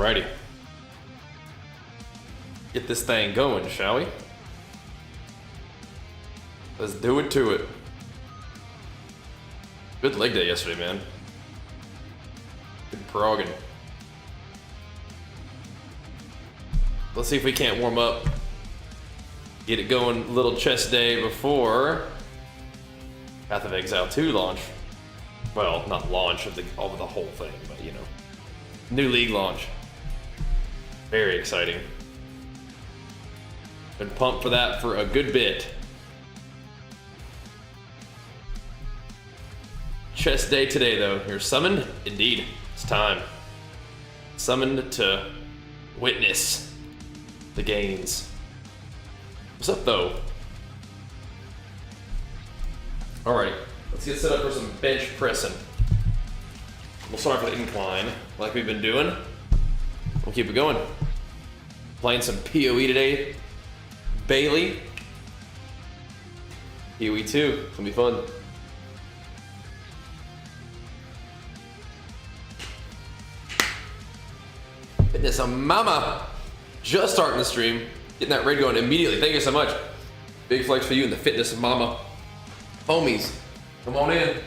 Alrighty. Get this thing going, shall we? Let's do it to it. Good leg day yesterday, man. Good progging. Let's see if we can't warm up. Get it going a little chest day before Path of Exile 2 launch. Well, not launch of the whole thing, but you know. New league launch. Very exciting. Been pumped for that for a good bit. Chest day today though. You're summoned? Indeed. It's time. Summoned to witness the gains. What's up though? Alright, let's get set up for some bench pressing. We'll start with the incline, like we've been doing. We'll keep it going. Playing some PoE today. Bailey. PoE 2, it's gonna be fun. Fitness mama. Just starting the stream. Getting that raid going immediately. Thank you so much. Big flex for you and the fitness mama. Homies, come on in.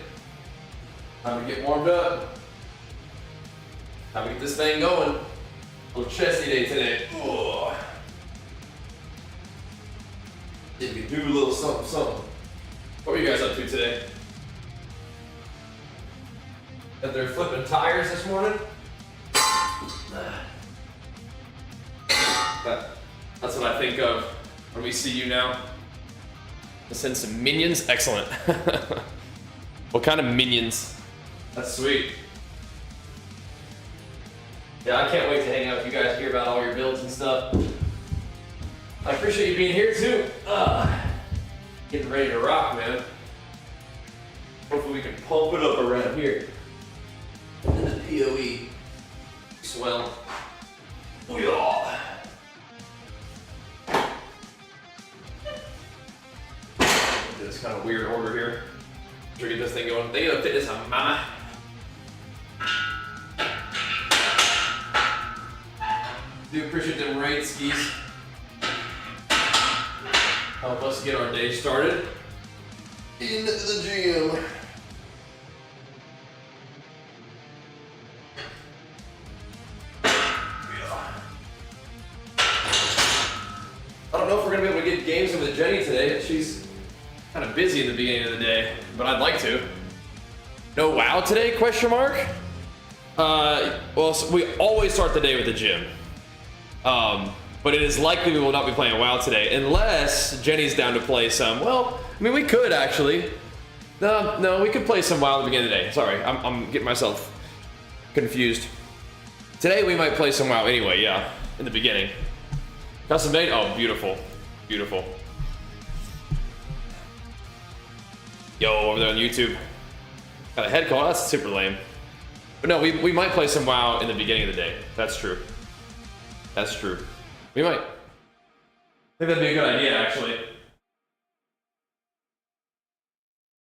Time to get warmed up. Time to get this thing going. A little chesty day today. Ooh. If you do a little something, something. What were you guys up to today? That they're flipping tires this morning? That's what I think of when we see you now. Let's send some minions. Excellent. What kind of minions? That's sweet. Yeah, I can't wait to hang out with you guys, hear about all your builds and stuff. I appreciate you being here too. Getting ready to rock, man. Hopefully we can pump it up around here. In the PoE. Swell. Oh yeah. This kind of weird order here. Try to get this thing going. They gotta fit this on mama. Do appreciate them raid skis. Help us get our day started in the gym. I don't know if we're gonna be able to get games in with Jenny today. She's kind of busy in the beginning of the day, but I'd like to. No WoW today? Question mark. Well, so we always start the day with the gym. But it is likely we will not be playing WoW today, unless Jenny's down to play some. Well, I mean, we could actually. No, we could play some WoW at the beginning of the day. Sorry, I'm getting myself confused. Today we might play some WoW anyway, yeah, in the beginning. Custom made? Oh, beautiful. Beautiful. Yo, over there on YouTube. Got a head call, that's super lame. But no, we might play some WoW in the beginning of the day. That's true. That's true. We might. I think that'd be a good idea, actually. I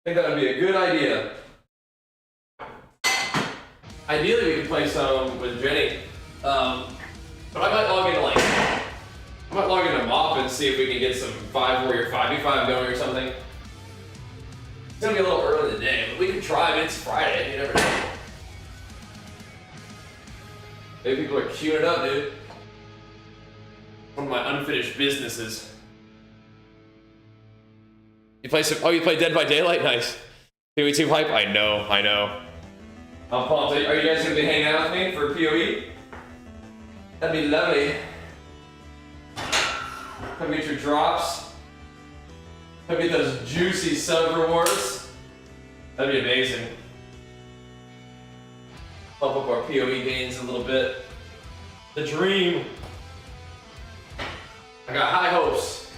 think that would be a good idea. Ideally, we could play some with Jenny. But I might log into Mop and see if we can get some 5 Warrior 5v5 going or something. It's gonna be a little early in the day, but we can try. I mean, it's Friday, you never know. Maybe people are queuing it up, dude. One of my unfinished businesses. You play some, oh, you play Dead by Daylight? Nice. PoE 2 hype? I know. I'm pumped. Are you guys gonna be hanging out with me for PoE? That'd be lovely. Come get your drops. Come get those juicy sub rewards. That'd be amazing. Pump up our PoE gains a little bit. The dream. I got high hopes,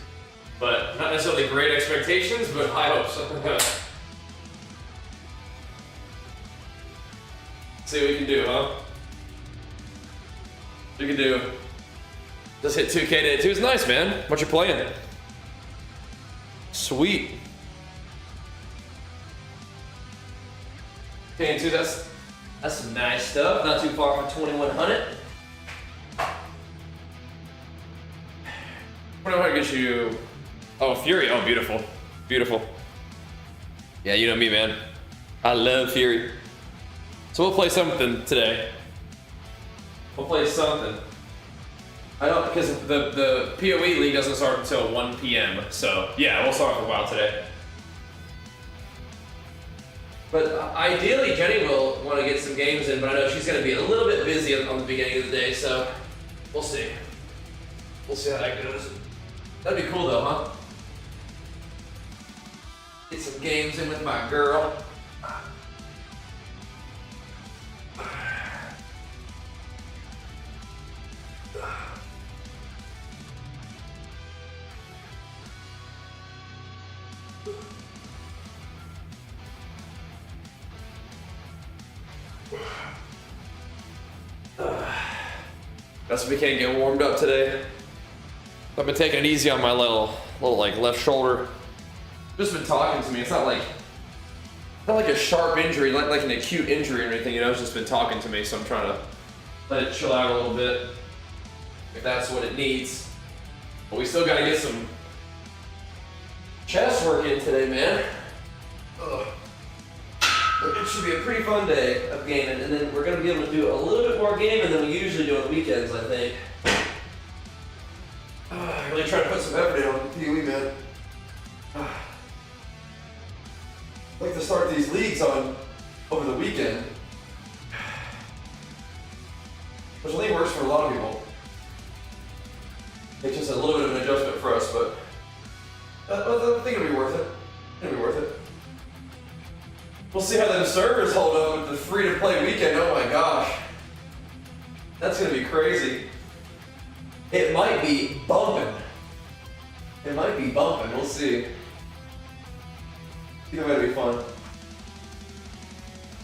but not necessarily great expectations, but high hopes. See what we can do, huh? We can do. Just hit 2K today. 2 is nice, man. What you playing? Sweet. Okay, 2, that's some nice stuff. Not too far from 2100. I know how to get you. Oh, Fury. Oh, beautiful. Beautiful. Yeah, you know me, man. I love Fury. So we'll play something today. We'll play something. I don't, because the PoE league doesn't start until 1 p.m. So yeah, we'll start for a while today. But ideally, Jenny will want to get some games in, but I know she's going to be a little bit busy on the beginning of the day, so we'll see. We'll see how that goes. That'd be cool though, huh? Get some games in with my girl. Guess we can't get warmed up today. I've been taking it easy on my little like left shoulder. Just been talking to me. It's not like a sharp injury, like an acute injury or anything. You know, it's just been talking to me. So I'm trying to let it chill out a little bit, if that's what it needs. But we still got to get some chest work in today, man. Ugh. It should be a pretty fun day of gaming, and then we're going to be able to do a little bit more gaming than we usually do on the weekends, I think. I really try to put some effort in on the PoE, man. I'd like to start these leagues on over the weekend, which I think works for a lot of people. It's just a little bit of an adjustment for us, but I think it'll be worth it. It'll be worth it. We'll see how them servers hold up with the free-to-play weekend. Oh my gosh. That's gonna be crazy. It might be bumping. It might be bumping, we'll see. Either way, it'll be fun.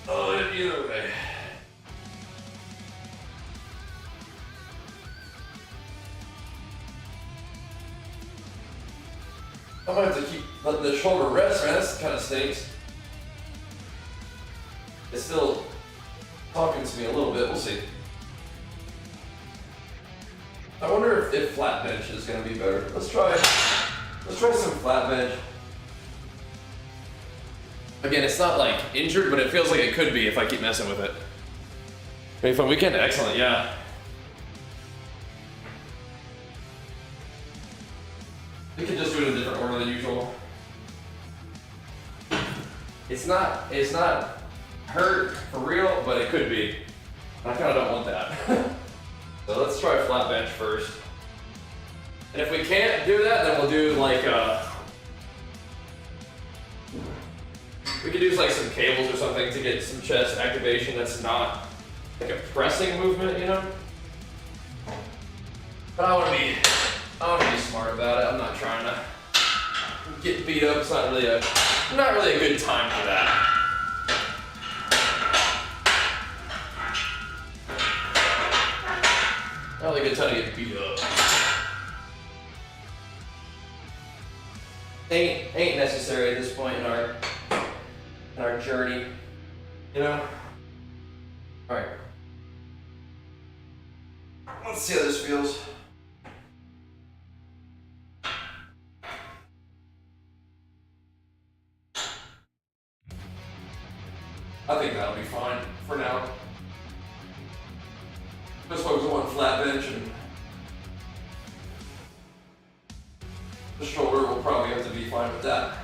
Oh, either way. I might have to keep letting the shoulder rest, man. That kind of stinks. It's still talking to me a little bit. We'll see. I wonder if flat bench is going to be better. Let's try some flat bench. Again, it's not like injured, but it feels like it could be if I keep messing with it. Maybe fun weekend. Excellent. Yeah. We could just do it in a different order than usual. It's not hurt for real, but it could be. I kind of don't want that. So let's try flat bench first. And if we can't do that, then we'll do like we could use like some cables or something to get some chest activation that's not like a pressing movement, you know? But I want to be smart about it. I'm not trying to get beat up. It's not really a good time for that. Not really a good time to get beat up. Ain't necessary at this point in our journey, you know? All right. Let's see how this feels. I think that'll be fine for now. Just focus on flat bench, and the shoulder will probably have to be fine with that.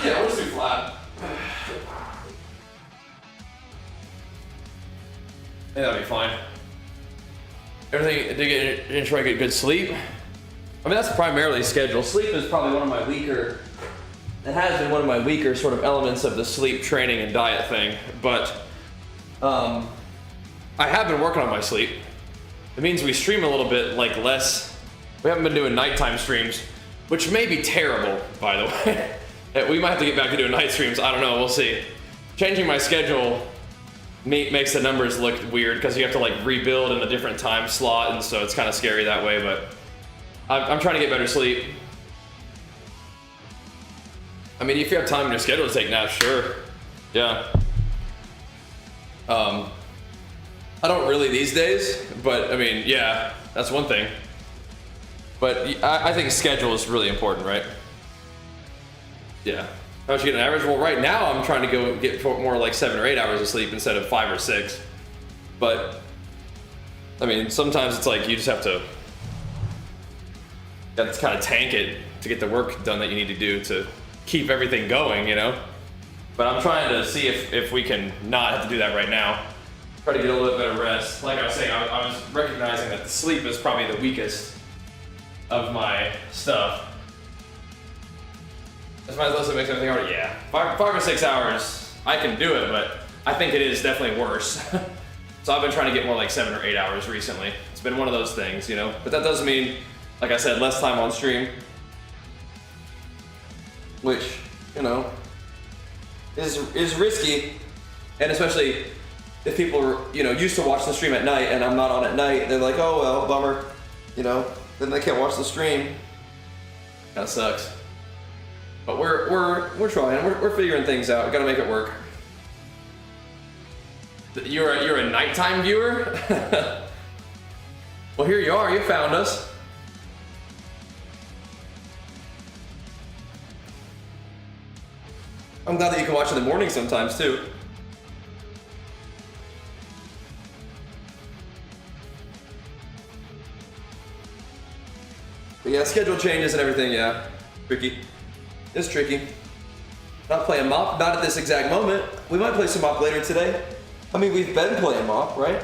Yeah, we'll just do flat. Yeah, that'll be fine. Everything, did try to get good sleep? I mean, that's primarily schedule. Sleep is probably one of my weaker, it has been one of my weaker sort of elements of the sleep training and diet thing, but I have been working on my sleep. It means we stream a little bit like less. We haven't been doing nighttime streams, which may be terrible, by the way. We might have to get back to doing night streams. I don't know, we'll see. Changing my schedule makes the numbers look weird because you have to like rebuild in a different time slot, and so it's kind of scary that way. But I'm trying to get better sleep. I mean, if you have time in your schedule to take naps, sure. Yeah. I don't really these days, but I mean, yeah, that's one thing. But I think schedule is really important, right? Yeah. How much you get an average? Well, right now I'm trying to go get more like 7 or 8 hours of sleep instead of 5 or 6. But I mean, sometimes it's like you just have to kind of tank it to get the work done that you need to do to keep everything going, you know? But I'm trying to see if we can not have to do that right now. Try to get a little bit better rest. Like I was saying, I was recognizing that the sleep is probably the weakest of my stuff. As much as it makes everything harder, yeah. 5 or 6 hours, I can do it, but I think it is definitely worse. So I've been trying to get more like 7 or 8 hours recently. It's been one of those things, you know? But that does mean, like I said, less time on stream. Which, you know, is risky. And especially if people are, you know, used to watch the stream at night and I'm not on at night, they're like, oh well, bummer. You know, then they can't watch the stream. Kinda sucks. But we're trying. We're figuring things out. We gotta make it work. You're a nighttime viewer? Well, here you are. You found us. I'm glad that you can watch in the morning sometimes too. But yeah, schedule changes and everything. Yeah, tricky. It's tricky. Not playing mop, not at this exact moment. We might play some mop later today. I mean, we've been playing mop, right?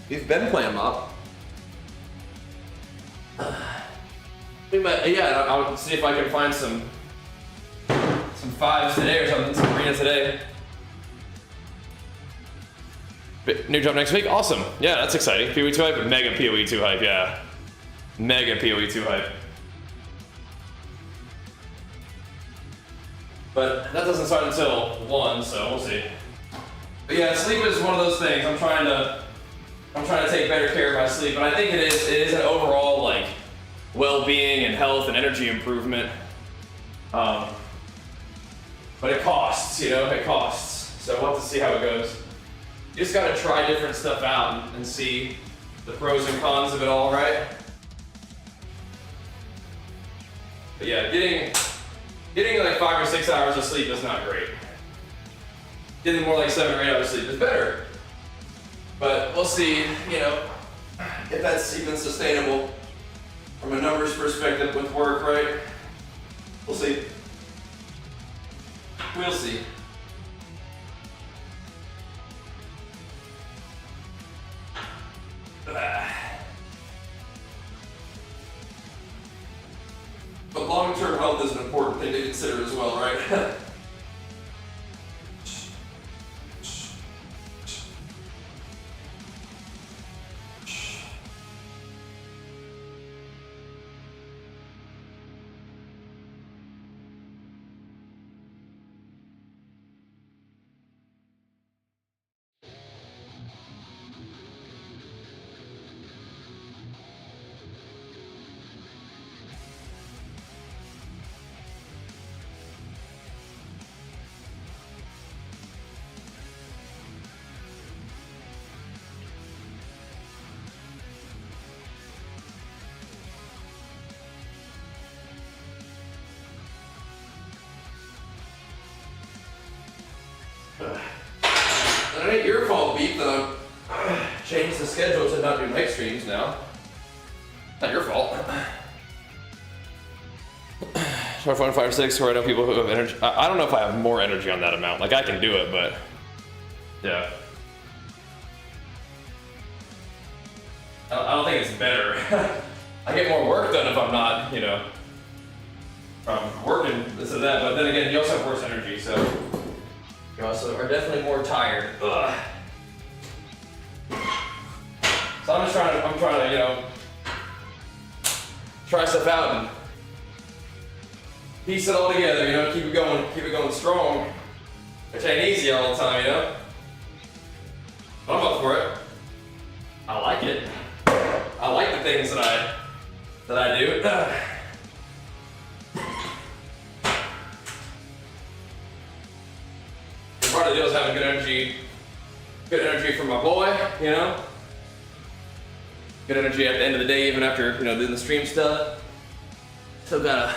We've been playing mop. We might, yeah, I'll see if I can find some 5s today or something, some arena today. New jump next week? Awesome. Yeah, that's exciting. PoE 2 hype? Mega PoE 2 hype, yeah. Mega PoE 2 hype. But that doesn't start until 1, so we'll see. But yeah, sleep is one of those things. I'm trying to take better care of my sleep, and I think it is an overall like well-being and health and energy improvement. But it costs, you know, it costs. So we'll have to see how it goes. You just gotta try different stuff out and see the pros and cons of it all, right? But yeah, getting like 5 or 6 hours of sleep is not great. Getting more like 7 or 8 hours of sleep is better. But we'll see, you know, if that's even sustainable from a numbers perspective with work, right? We'll see. We'll see. But long-term health is an important thing to consider as well, right? It ain't your fault, Beef, that I've changed the schedule to not do night streams now. Not your fault. Try to find 5 or 6 where I know people who have energy. I don't know if I have more energy on that amount. Like, I can do it, but yeah. I don't think it's better. I get more work done if I'm not, you know, working this and that. But then again, you also have worse energy, so you also are definitely more tired. Ugh. So I'm trying to, you know, try stuff out and piece it all together, you know, keep it going strong. Which ain't easy all the time, you know? But I'm up for it. I like it. I like the things that I do. Part of the deal is having good energy from my boy, you know? Good energy at the end of the day, even after, you know, doing the stream stuff. Still gotta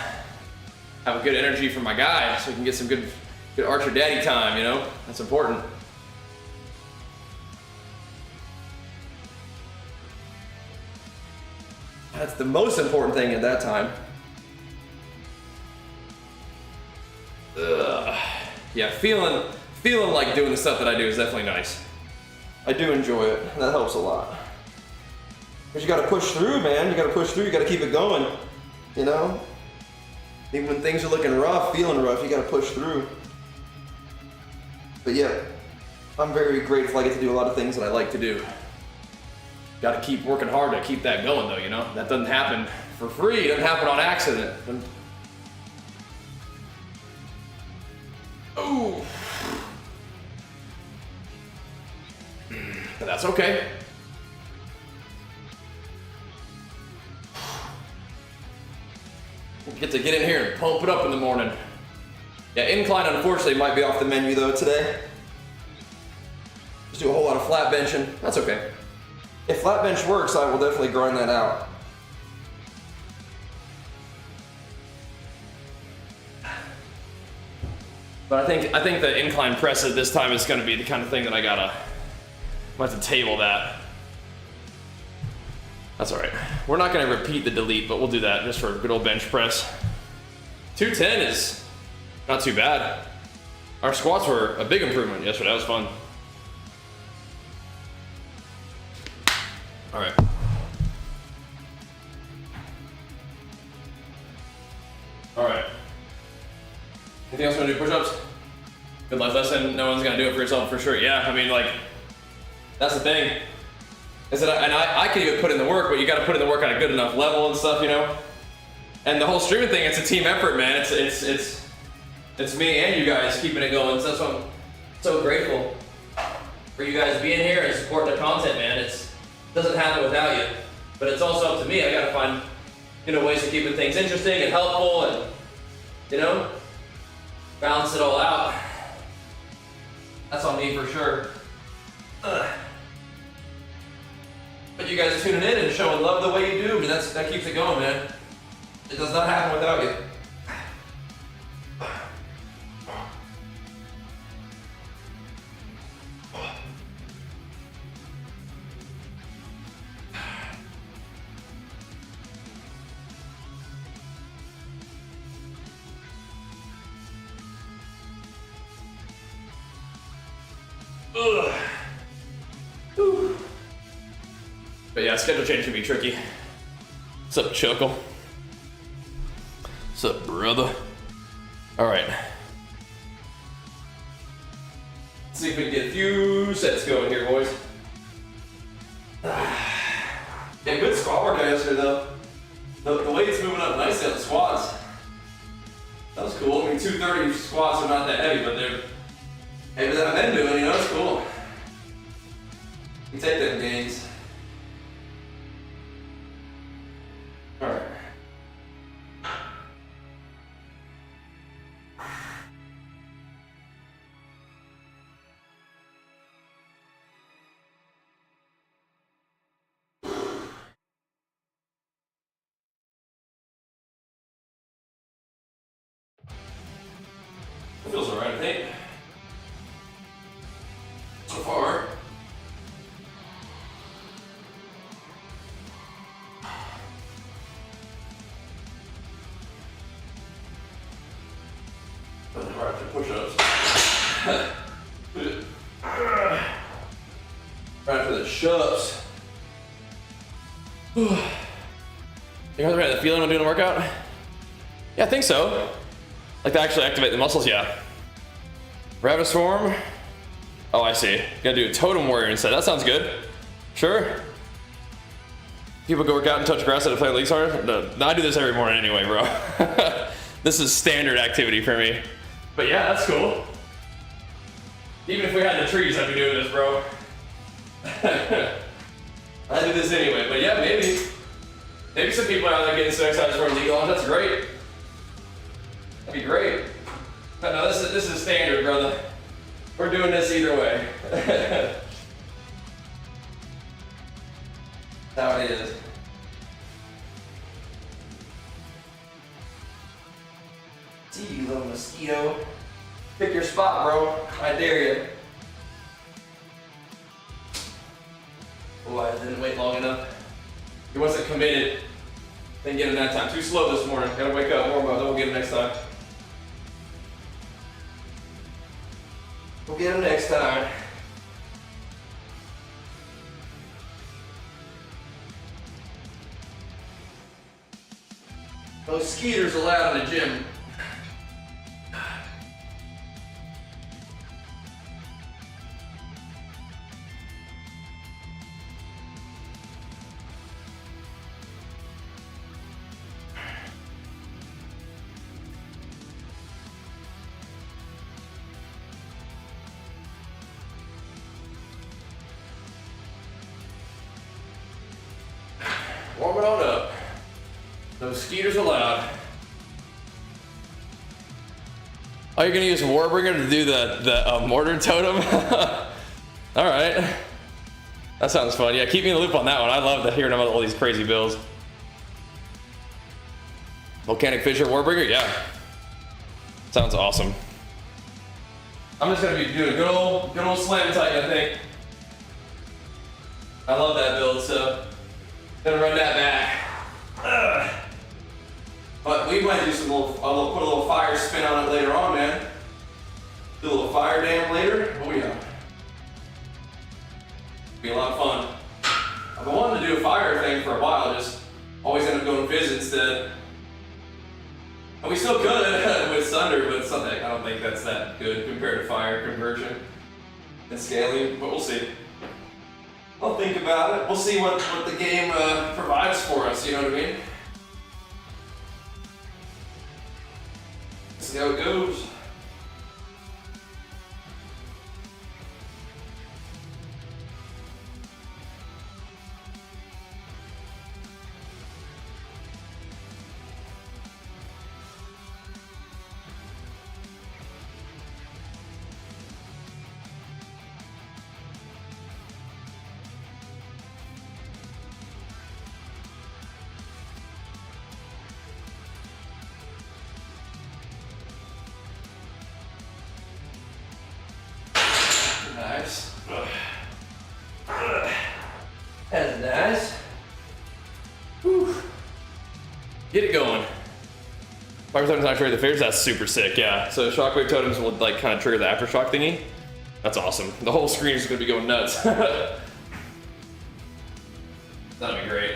have a good energy from my guy so we can get some good Archer daddy time, you know? That's important. That's the most important thing at that time. Yeah, feeling like doing the stuff that I do is definitely nice. I do enjoy it. That helps a lot. But you gotta push through, man. You gotta push through. You gotta keep it going. You know? Even when things are looking rough, feeling rough, you gotta push through. But yeah, I'm very grateful I get to do a lot of things that I like to do. Gotta keep working hard to keep that going though, you know? That doesn't happen for free. It doesn't happen on accident. Ooh. But that's okay. Get to get in here and pump it up in the morning. Yeah, incline unfortunately might be off the menu though today. Just do a whole lot of flat benching. That's okay. If flat bench works, I will definitely grind that out. But I think the incline press at this time is going to be the kind of thing that I'm have to table that. That's all right. We're not going to repeat the delete, but we'll do that just for a good old bench press. 210 is not too bad. Our squats were a big improvement yesterday. That was fun. All right. All right. Anything else you want to do? Push-ups? Good life lesson. No one's gonna do it for yourself for sure. Yeah, I mean, like, that's the thing. Is that I can even put in the work, but you got to put in the work on a good enough level and stuff, you know. And the whole streaming thing, it's a team effort, man. It's me and you guys keeping it going. So that's why I'm so grateful for you guys being here and supporting the content, man. It doesn't happen without you. But it's also up to me. I got to find, you know, ways of keeping things interesting and helpful, and, you know, balance it all out. That's on me for sure. But you guys tuning in and showing love the way you do, I mean, that keeps it going, man. It does not happen without you. But yeah, schedule change can be tricky. What's up, Chuckle? What's up, brother? All right. Let's see if we can get a few sets going here, boys. Yeah, good squat workout yesterday, though. The weight's moving up nicely on the squats. That was cool. I mean, 230 squats are not that heavy, but they're heavier than I've been doing, you know, it's cool. You take them gains. All right. It feels all right, I think. So far. Right after push-ups. Right after the shuts. You guys ever had the feeling when doing a workout? Yeah, I think so. Like to actually activate the muscles, yeah. Rabbit Swarm. Oh, I see. Gonna do a Totem Warrior instead. That sounds good. Sure. People go work out and touch grass at a plant leagues hard? No, I do this every morning anyway, bro. This is standard activity for me. But yeah, that's cool. Even if we had the trees, I'd be doing this, bro. I do this anyway, but yeah, maybe. Maybe some people out there getting so excited for legal arms. That's great. That'd be great. But no, this is standard, brother. We're doing this either way. That's how it is. See you, little mosquito. Pick your spot, bro. I dare you. Oh, I didn't wait long enough. He wasn't committed. Didn't get him that time. Too slow this morning. Gotta wake up, warm up, then we'll get him next time. We'll get him next time. No skeeters allowed in the gym. Warm it on up. No skeeters allowed. Oh, you're gonna use Warbringer to do the mortar totem? All right. That sounds fun. Yeah, keep me in the loop on that one. I love hearing about all these crazy builds. Volcanic Fissure Warbringer? Yeah. Sounds awesome. I'm just gonna be doing a good old slam tight, I think. I love that build, so gonna run that back. Ugh. But we might do some put a little fire spin on it later on, man. Do a little fire dam later. Oh yeah. Be a lot of fun. I've been wanting to do a fire thing for a while, just always end up going fizz instead. And we still could with Thunder, but something I don't think that's that good compared to fire conversion and scaling, but we'll see. I'll think about it. We'll see what the game provides for us, you know what I mean? See how it goes. Nice. That's nice. Whew. Get it going. Fire totems not trigger the fears. That's super sick. Yeah. So shockwave totems will like kind of trigger the aftershock thingy. That's awesome. The whole screen is gonna be going nuts. That'd be great.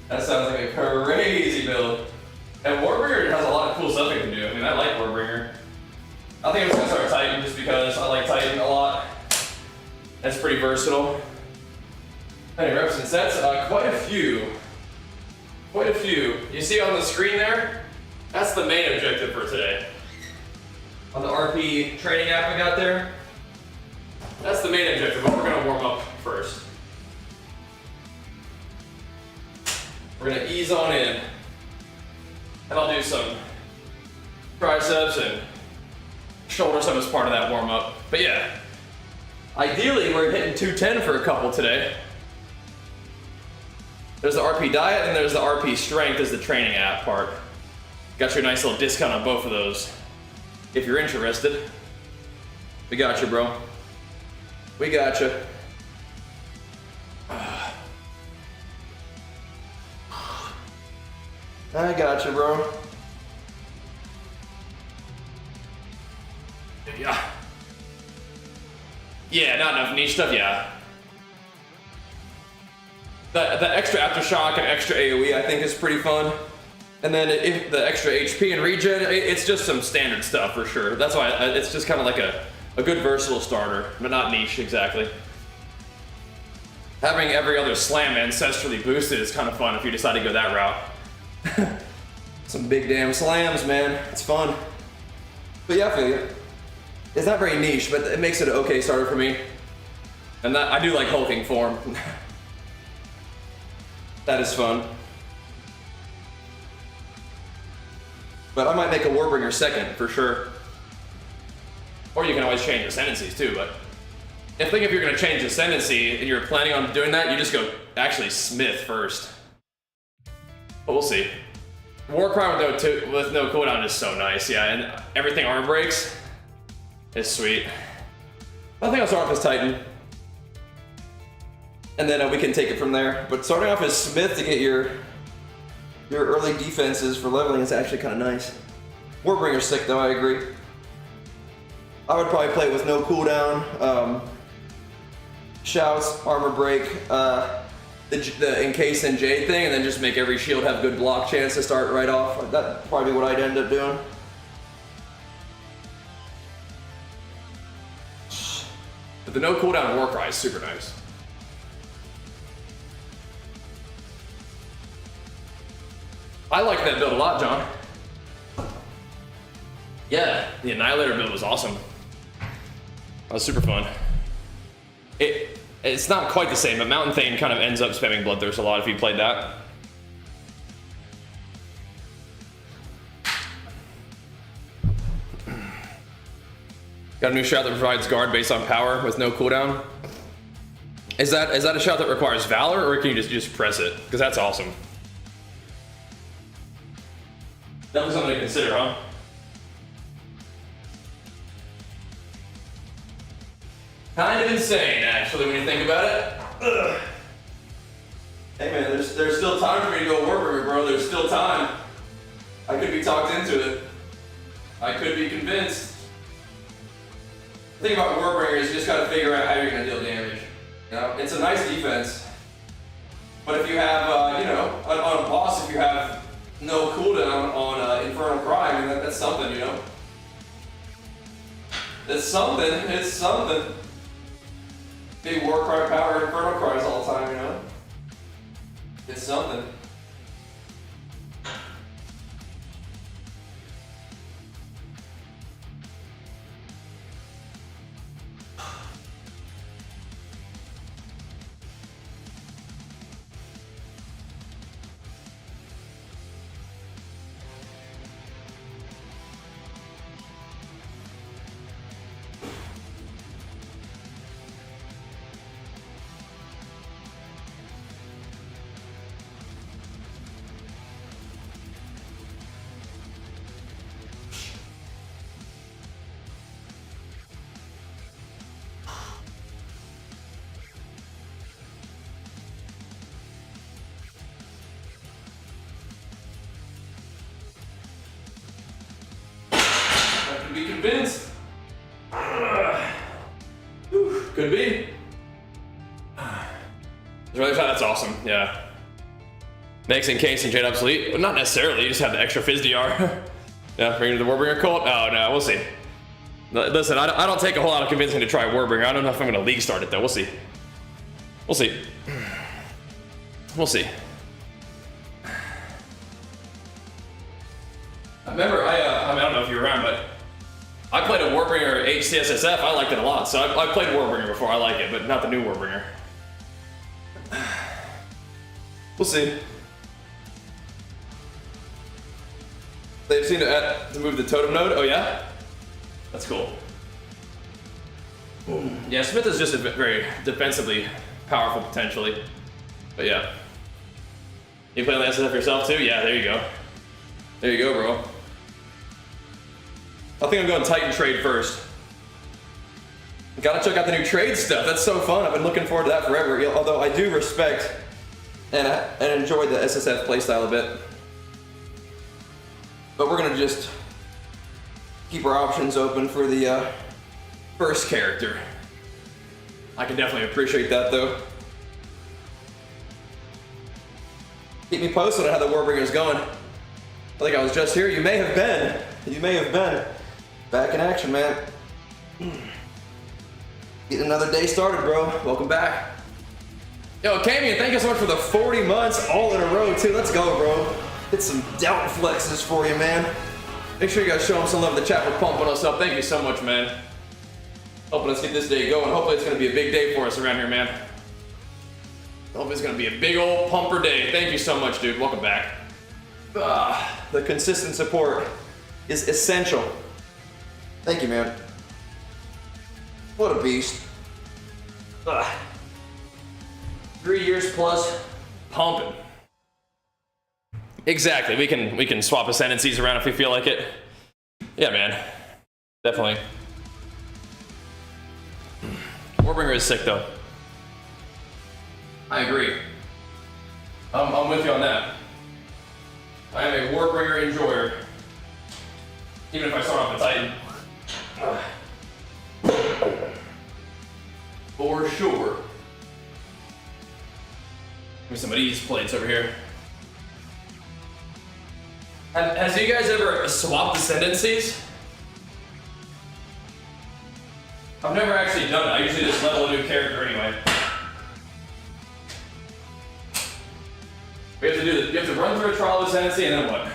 That sounds like a crazy build. And Warbringer has a lot of cool stuff it can do. I mean, I like Warbringer. I think I'm just gonna start Titan just because I like Titan a lot. That's pretty versatile. Any reps and sets? Quite a few. Quite a few. You see on the screen there? That's the main objective for today. On the RP training app we got there. That's the main objective, but we're gonna warm up first. We're gonna ease on in. And I'll do some triceps and shoulder stuff as part of that warm up. But yeah, ideally we're hitting 210 for a couple today. There's the RP diet and there's the RP strength as the training app part. Got you a nice little discount on both of those. If you're interested, we got you, bro. We got you. I got you, bro. Yeah. Yeah, not enough niche stuff, yeah. The extra aftershock and extra AoE I think is pretty fun. And then if the extra HP and regen, it's just some standard stuff for sure. That's why it's just kind of like a good versatile starter, but not niche exactly. Having every other slam ancestrally boosted is kind of fun if you decide to go that route. Some big damn slams, man. It's fun. But yeah, I feel you. It's not very niche, but it makes it an okay starter for me. And that, I do like hulking form. That is fun. But I might make a Warbringer second, for sure. Or you can always change ascendancies too, but I think if you're gonna change ascendancy and you're planning on doing that, you just go actually Smith first. But we'll see. Warcry with no cooldown is so nice, yeah, and everything armor breaks is sweet. I think I'll start off as Titan. And then we can take it from there. But starting off as Smith to get your early defenses for leveling is actually kind of nice. Warbringer's sick though, I agree. I would probably play it with no cooldown. Shouts, armor break, the encase and Jade thing, and then just make every shield have good block chance to start right off. That'd probably be what I'd end up doing. But the no cooldown Warcry is super nice. I like that build a lot, John. Yeah, the Annihilator build was awesome. That was super fun. It's not quite the same, but Mountain Thane kind of ends up spamming Bloodthirst a lot if you played that. Got a new shout that provides guard based on power with no cooldown. Is that a shout that requires Valor, or can you just press it? Because that's awesome. Definitely something to consider, huh? Kind of insane, actually, when you think about it. Ugh. Hey man, there's still time for me to go Warbringer, bro. There's still time. I could be talked into it. I could be convinced. The thing about Warbringer is you just gotta figure out how you're gonna deal damage. You know, it's a nice defense. But if you have, you know, on a boss, if you have no cooldown on Infernal Cry, I mean, that's something, you know? It's something. Big Warcry power, Infernal Cries all the time, you know? It's something. Be convinced. Could be. That's awesome. Yeah. Makes Encase and Jade obsolete, but not necessarily. You just have the extra Fizz DR. Yeah, bring it to the Warbringer cult. Oh no, we'll see. Listen, I don't take a whole lot of convincing to try Warbringer. I don't know if I'm gonna league start it though. We'll see. We'll see. We'll see. I remember I don't know if you were around, but I played a Warbringer HCSSF. I liked it a lot. So I played Warbringer before. I like it, but not the new Warbringer. We'll see. They've seen it to move the totem node. Oh yeah, that's cool. Yeah, Smith is just a very defensively powerful potentially. But yeah, you play on the SSF yourself too? Yeah, there you go. There you go, bro. I think I'm going Titan trade first. Gotta check out the new trade stuff. That's so fun. I've been looking forward to that forever. Although I do respect and enjoy the SSF playstyle a bit. But we're gonna just keep our options open for the first character. I can definitely appreciate that though. Keep me posted on how the Warbringer's going. I think I was just here. You may have been. You may have been. Back in action, man. Getting another day started, bro. Welcome back. Yo, Camion, thank you so much for the 40 months all in a row, too. Let's go, bro. Hit some doubt flexes for you, man. Make sure you guys show them some love in the chat for pumping us up. Thank you so much, man. Helping us get this day going. Hopefully it's going to be a big day for us around here, man. Hopefully it's going to be a big old pumper day. Thank you so much, dude. Welcome back. The consistent support is essential. Thank you, man. What a beast. 3 years plus pumping. Exactly. We can swap ascendancies around if we feel like it. Yeah, man. Definitely. Warbringer is sick though. I agree. I'm with you on that. I am a Warbringer enjoyer. Even if I start off a Titan. For sure. Give me some of these plates over here. Has you guys ever swapped ascendancies? I've never actually done it. I usually just level a new character anyway. We have to do this. You have to run through a trial of ascendancy and then what?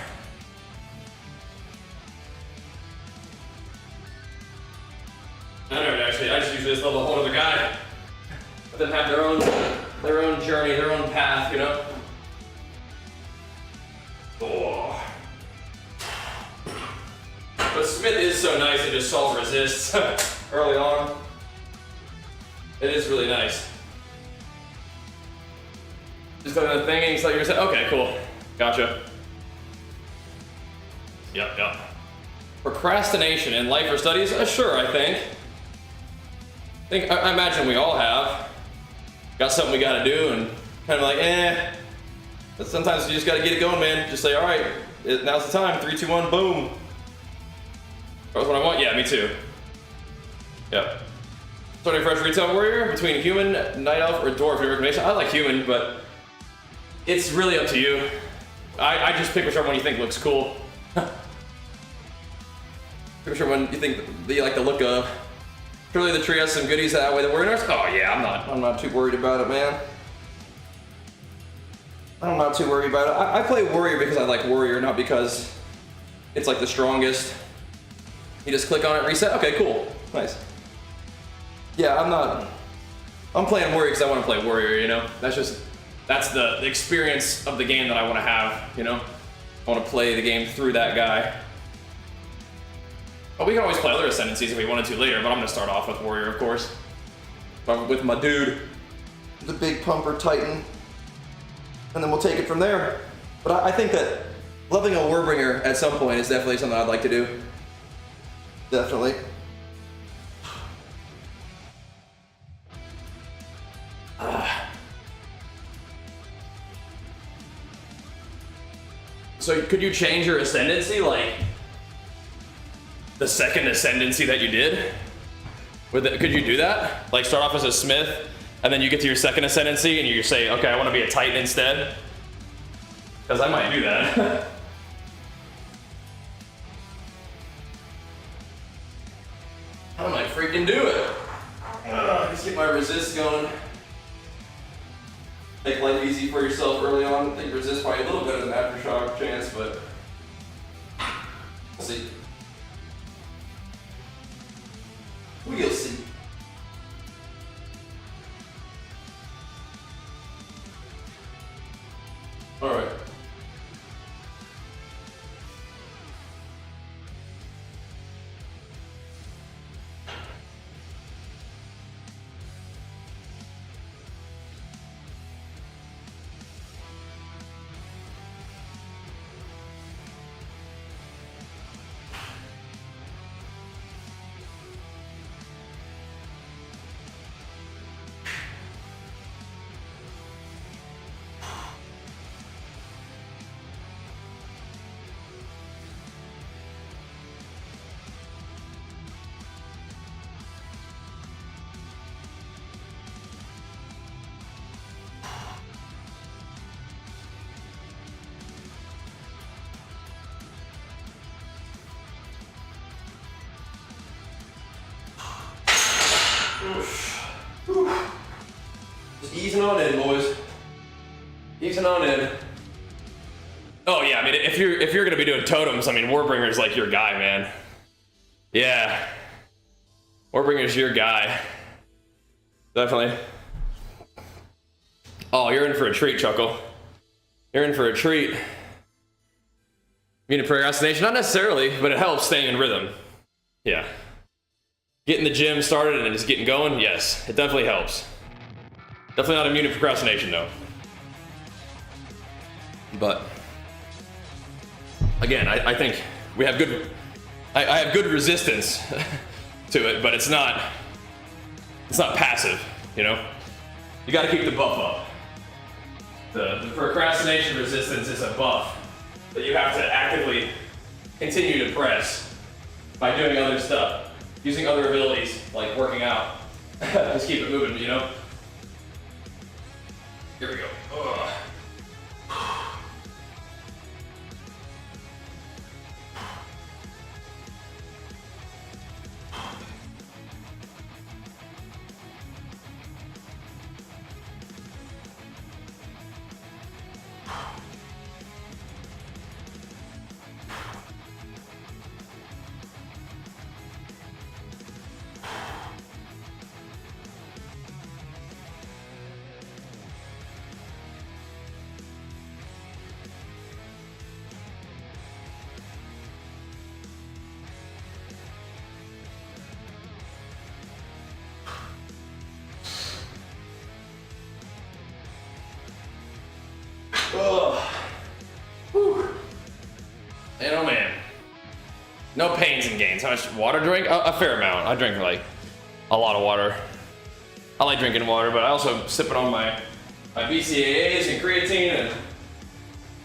I never actually. I just usually just level a whole other guy. Let them have their own journey, their own path, you know. Oh. But Smith is so nice and just solve resists early on. It is really nice. Just done the thing and you saw yourself. Okay, cool. Gotcha. Yep. Procrastination in life or studies? Sure, I think. I imagine we all have. Got something we gotta do and kind of like, But sometimes you just gotta get it going, man. Just say, all right, now's the time. 3, 2, 1, boom. That's what I want? Yeah, me too. Yep. Starting fresh retail warrior between human, night elf, or dwarf. Your recommendation? I like human, but it's really up to you. I just pick whichever one you think looks cool. Pick whichever one you think that you like the look of. Surely the tree has some goodies that way. The warrior nurse? Oh yeah, I'm not too worried about it, man. I'm not too worried about it. I play warrior because I like warrior, not because it's like the strongest. You just click on it, reset. Okay, cool, nice. Yeah, I'm playing warrior because I want to play warrior. You know, that's the experience of the game that I want to have. You know, I want to play the game through that guy. But we can always play other ascendancies if we wanted to later, but I'm gonna start off with warrior, of course. With my dude, the big pumper Titan. And then we'll take it from there. But I think that loving a Warbringer at some point is definitely something I'd like to do. Definitely. So could you change your ascendancy, like the second ascendancy that you did? Could you do that? Like start off as a smith, and then you get to your second ascendancy and you say, okay, I want to be a Titan instead? Because I might do that. I might freaking do it. Just get my resist going. Make life easy for yourself early on. I think resist probably a little bit of an aftershock chance, but we'll see. We'll see. All right. Just easing on in, boys. Easing on in. Oh yeah, I mean, if you're gonna be doing totems, I mean, Warbringer's like your guy, man. Yeah. Warbringer's your guy. Definitely. Oh, you're in for a treat, Chuckle. You're in for a treat. Meaning procrastination? Not necessarily, but it helps staying in rhythm. Yeah. Getting the gym started and just getting going, yes, it definitely helps. Definitely not immune to procrastination, though. But again, I think we have good. I have good resistance to it, but it's not passive. You know, you got to keep the buff up. The procrastination resistance is a buff that you have to actively continue to press by doing other stuff, using other abilities like working out. Just keep it moving, you know. Here we go. Ugh. Man, oh man. No pains and gains. How much water drink? A fair amount. I drink like a lot of water. I like drinking water, but I also sip it on my BCAAs and creatine and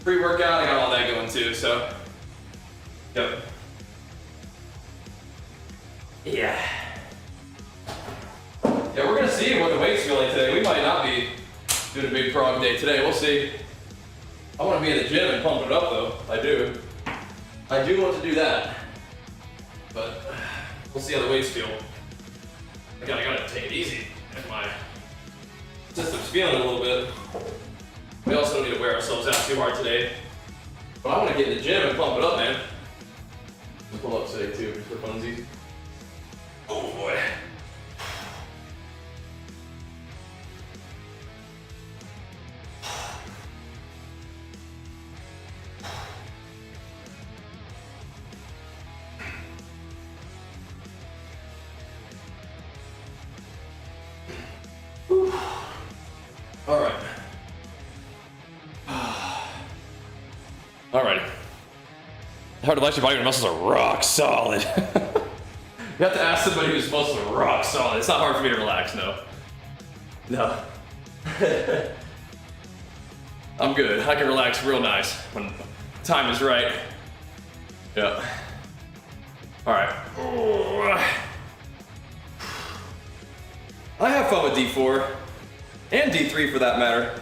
pre-workout. I got all that going too, so. Yep. Yeah. Yeah, we're gonna see what the weight's feeling today. We might not be doing a big prog day today. We'll see. I want to be in the gym and pump it up though. I do. I do want to do that. But we'll see how the weights feel. I gotta take it easy if my system's feeling it a little bit. We also don't need to wear ourselves out too hard today. But I want to get in the gym and pump it up, man. Pull up today too, just for funsies. Oh boy. All right. Alrighty. How to your body when muscles are rock solid. You have to ask somebody who's muscles are rock solid. It's not hard for me to relax, no. No. I'm good. I can relax real nice when time is right. Yeah. Alright. I have fun with D4. And D3 for that matter.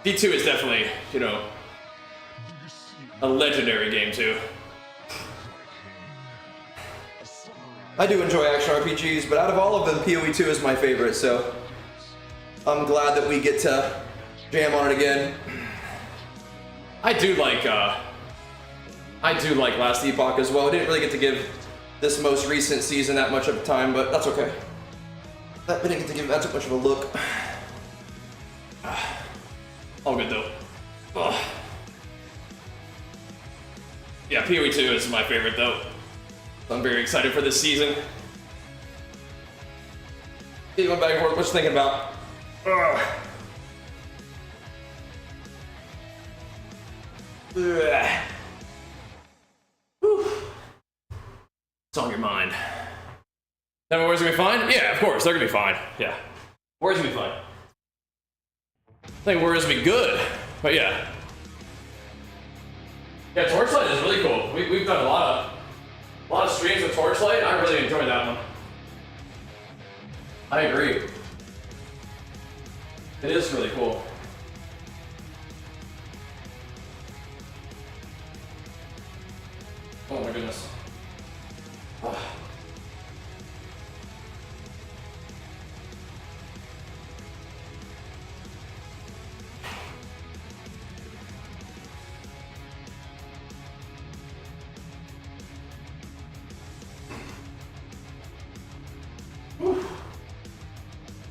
D2 is definitely, you know, a legendary game too. I do enjoy action RPGs, but out of all of them, PoE 2 is my favorite, so I'm glad that we get to jam on it again. I do like Last Epoch as well. I didn't really get to give this most recent season that much of time, but that's okay. I didn't get to give that too much of a look. All good though. Ugh. Yeah, PoE 2 is my favorite though. I'm very excited for this season. Keep going back and forth. What you thinking about? Ugh. Ugh. Whew. It's on your mind. Tell me where's gonna be fine? Yeah, of course, they're gonna be fine. Yeah. Where's gonna be fine? I think where's gonna be good, but yeah. Yeah, Torchlight is really cool. We've done a lot of streams with Torchlight. I really enjoyed that one. I agree. It is really cool. Oh my goodness.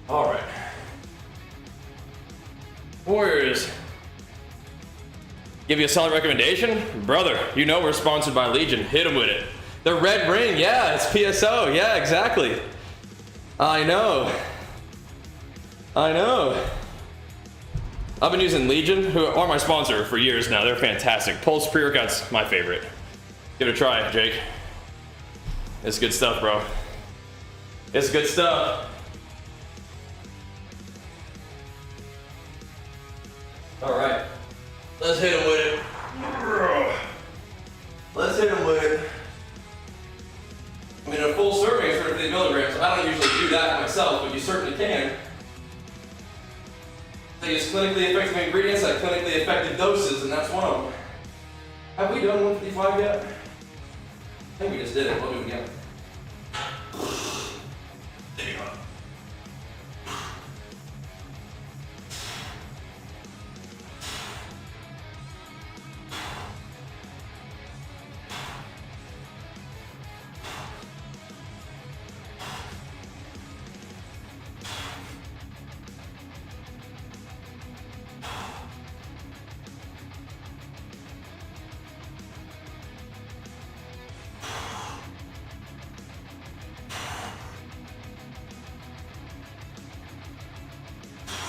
All right. Warriors. Give you a solid recommendation? Brother, you know we're sponsored by Legion. Hit them with it. The red ring, yeah, it's PSO. Yeah, exactly. I know. I've been using Legion, who are my sponsor for years now. They're fantastic. Pulse pre-workout's my favorite. Give it a try, Jake. It's good stuff, bro. It's good stuff. All right. Let's hit him with it. Let's hit him with it. I mean, a full serving is 150 milligrams. I don't usually do that myself, but you certainly can. They use clinically effective ingredients at clinically effective doses, and that's one of them. Have we done 155 yet? I think we just did it. We'll do it again. There you go.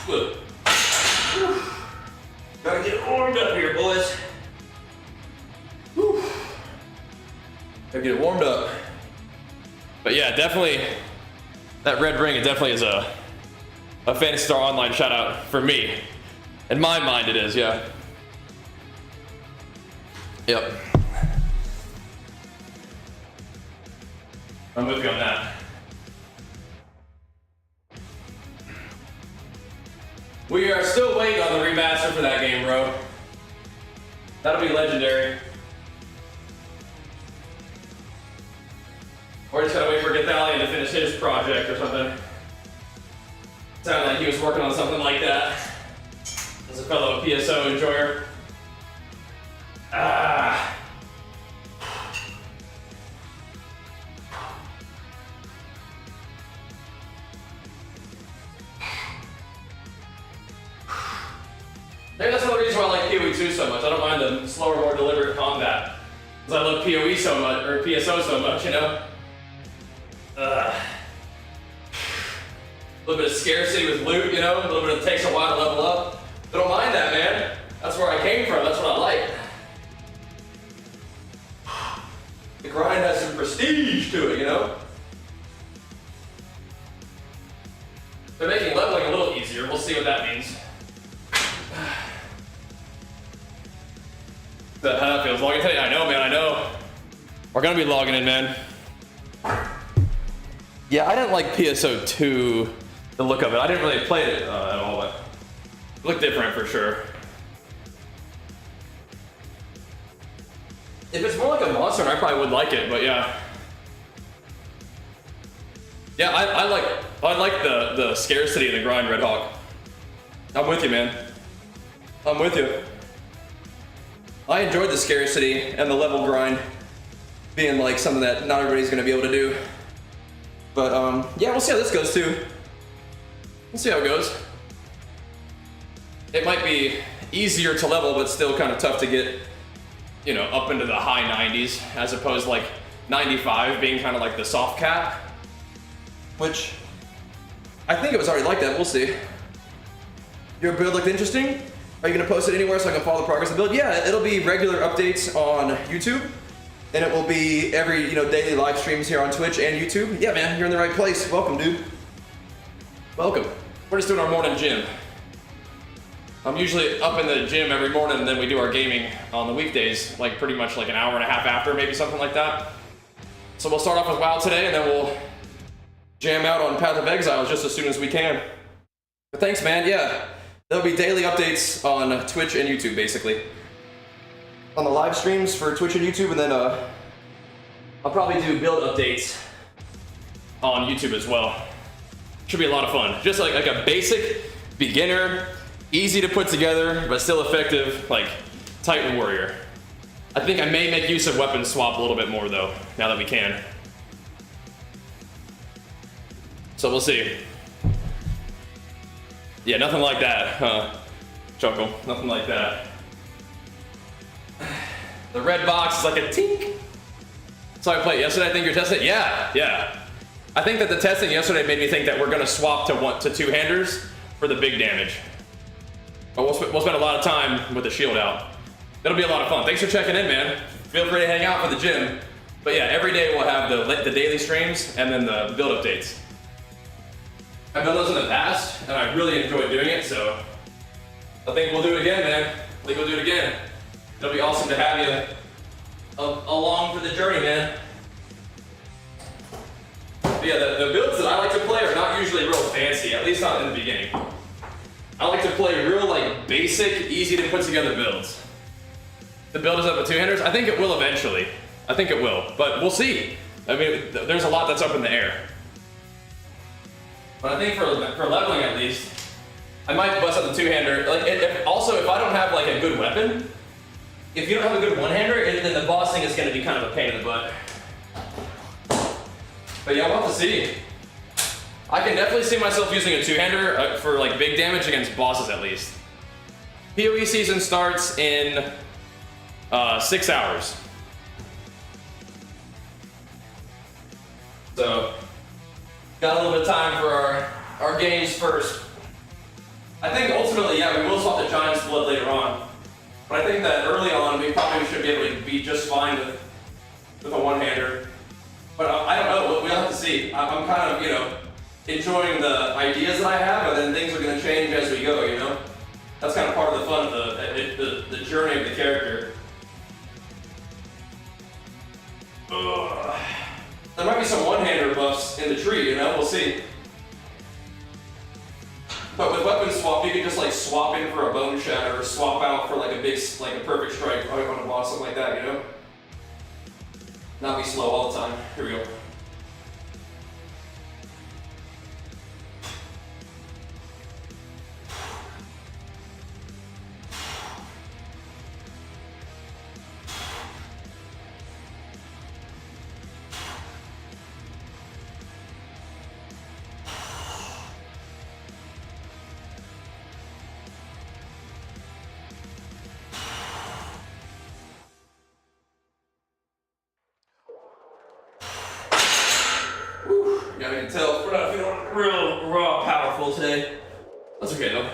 Good. Gotta get warmed up here, boys. Whew. Gotta get it warmed up. But yeah, definitely, that red ring, it definitely is a Fantasy Star Online shout out for me. In my mind, it is, yeah. Yep. I'm with you on that. We are still waiting on the remaster for that game, bro. That'll be legendary. We're just gotta wait for Gathalion to finish his project or something. Sounded like he was working on something like that. As a fellow PSO enjoyer. Ah. Maybe that's another reason why I like PoE 2 so much. I don't mind the slower, more deliberate combat. Because I love PoE so much, or PSO so much, you know? A little bit of scarcity with loot, you know? A little bit of it takes a while to level up. I don't mind that, man. That's where I came from. That's what I like. The grind has some prestige to it, you know? They're making leveling a little easier. We'll see what that means. How that feels. Logging today? I know, man, I know. We're gonna be logging in, man. Yeah, I didn't like PSO 2, the look of it. I didn't really play it at all, but it looked different for sure. If it's more like a monster, I probably would like it, but yeah. Yeah, I like the scarcity and the grind, Red Hawk. I'm with you, man. I'm with you. I enjoyed the scarcity and the level grind being like something that not everybody's gonna be able to do. But yeah, we'll see how this goes too. We'll see how it goes. It might be easier to level, but still kind of tough to get, you know, up into the high 90s, as opposed to like 95 being kind of like the soft cap, which I think it was already like that. We'll see. Your build looked interesting. Are you gonna post it anywhere so I can follow the progress of the build? Yeah, it'll be regular updates on YouTube, and it will be every, you know, daily live streams here on Twitch and YouTube. Yeah, man, you're in the right place. Welcome, dude. Welcome. We're just doing our morning gym. I'm usually up in the gym every morning, and then we do our gaming on the weekdays, like pretty much like an hour and a half after, maybe something like that. So we'll start off with WoW today, and then we'll jam out on Path of Exiles just as soon as we can. But thanks, man. Yeah. There'll be daily updates on Twitch and YouTube, basically. On the live streams for Twitch and YouTube, and then I'll probably do build updates on YouTube as well. Should be a lot of fun. Just like a basic, beginner, easy to put together, but still effective, like Titan Warrior. I think I may make use of weapon swap a little bit more though, now that we can. So we'll see. Yeah, nothing like that, huh? Chuckle, nothing like that. The red box is like a tink. So I played yesterday. I think you're testing it? Yeah. I think that the testing yesterday made me think that we're gonna swap to two-handers for the big damage. But we'll spend a lot of time with the shield out. It'll be a lot of fun. Thanks for checking in, man. Feel free to hang out for the gym. But yeah, every day we'll have the daily streams and then the build updates. I've done those in the past, and I really enjoyed doing it, so I think we'll do it again, man. I think we'll do it again. It'll be awesome to have you along for the journey, man. But yeah, the builds that I like to play are not usually real fancy, at least not in the beginning. I like to play real, like, basic, easy to put together builds. The build is up with two-handers. I think it will eventually. I think it will, but we'll see. I mean, there's a lot that's up in the air. But I think for leveling at least, I might bust out the two-hander. Like, also, if I don't have like a good weapon, if you don't have a good one-hander, then the bossing is going to be kind of a pain in the butt. But yeah, we'll have to see. I can definitely see myself using a two-hander for like big damage against bosses at least. PoE season starts in 6 hours. So, got a little bit of time for our games first. I think ultimately, yeah, we will swap the Giant's Blood later on. But I think that early on, we probably should be able to be just fine with a one-hander. But I don't know, we'll have to see. I'm kind of, you know, enjoying the ideas that I have, and then things are going to change as we go, you know? That's kind of part of the fun of the journey of the character. Ugh. There might be some one-hander buffs in the tree, you know? We'll see. But with weapon swap, you can just like swap in for a bone shatter, or swap out for like a big, like a perfect strike on a boss, something like that, you know? Not be slow all the time. Here we go. Yeah, I can tell we're not feeling real raw powerful today. That's okay though.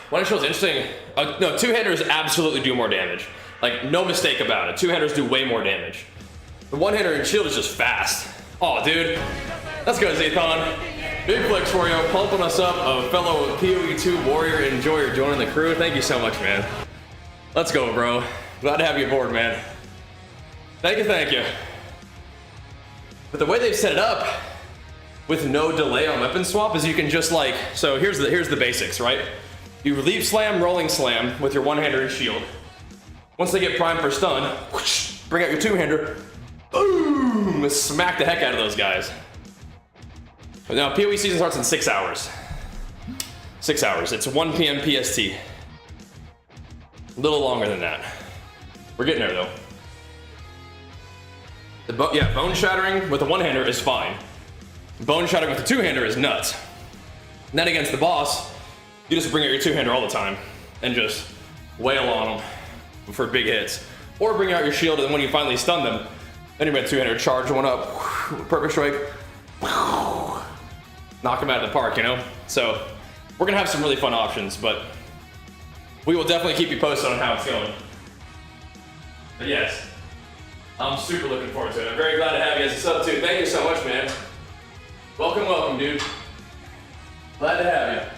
One show is interesting. No, two-handers absolutely do more damage. Like, no mistake about it. Two-handers do way more damage. The one-hander and shield is just fast. Oh, dude. Let's go, Zathon. Big flex for you, pumping us up. A fellow PoE2 warrior enjoyer joining the crew. Thank you so much, man. Let's go, bro. Glad to have you aboard, man. Thank you, thank you. But the way they've set it up with no delay on weapon swap is you can just like, so here's the basics, right? You relieve slam, rolling slam with your one-hander and shield. Once they get primed for stun, whoosh, bring out your two-hander, boom, smack the heck out of those guys. But now PoE season starts in 6 hours. 6 hours, it's 1 p.m. PST. A little longer than that. We're getting there though. Bone shattering with a one-hander is fine. Bone shattering with a two-hander is nuts. And then against the boss, you just bring out your two-hander all the time and just wail on them for big hits. Or bring out your shield, and then when you finally stun them, then you bring a two-hander, charge one up, perfect strike, knock them out of the park, you know? So we're gonna have some really fun options, but we will definitely keep you posted on how it's going. But yes. I'm super looking forward to it. I'm very glad to have you as a sub too. Thank you so much, man. Welcome, welcome, dude. Glad to have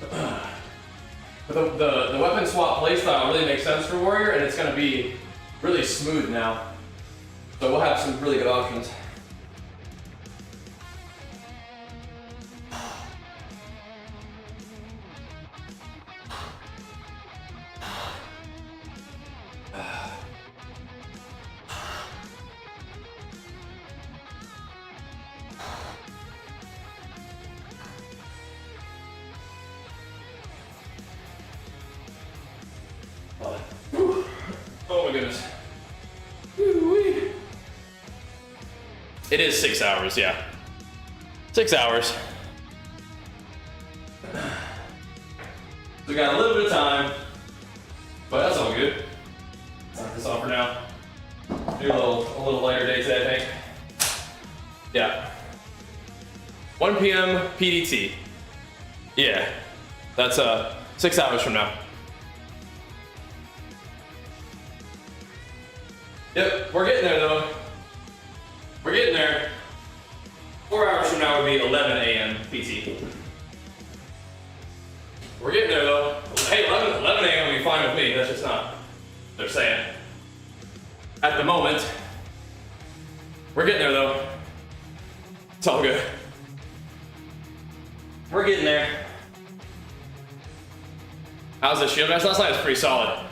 you. But the weapon swap playstyle really makes sense for Warrior, and it's going to be really smooth now. So we'll have some really good options. Oh my goodness. It is 6 hours, yeah. 6 hours. We got a little bit of time, but that's all good. Knock this off for now. Do a little lighter day today, I think. Yeah. 1 p.m. PDT. Yeah, that's 6 hours from now. Yep, we're getting there though. We're getting there. 4 hours from now would be 11 a.m. PT. We're getting there though. Hey, 11 a.m. will be fine with me. That's just not what they're saying. At the moment. We're getting there though. It's all good. We're getting there. How's the shield match last night? It was pretty solid.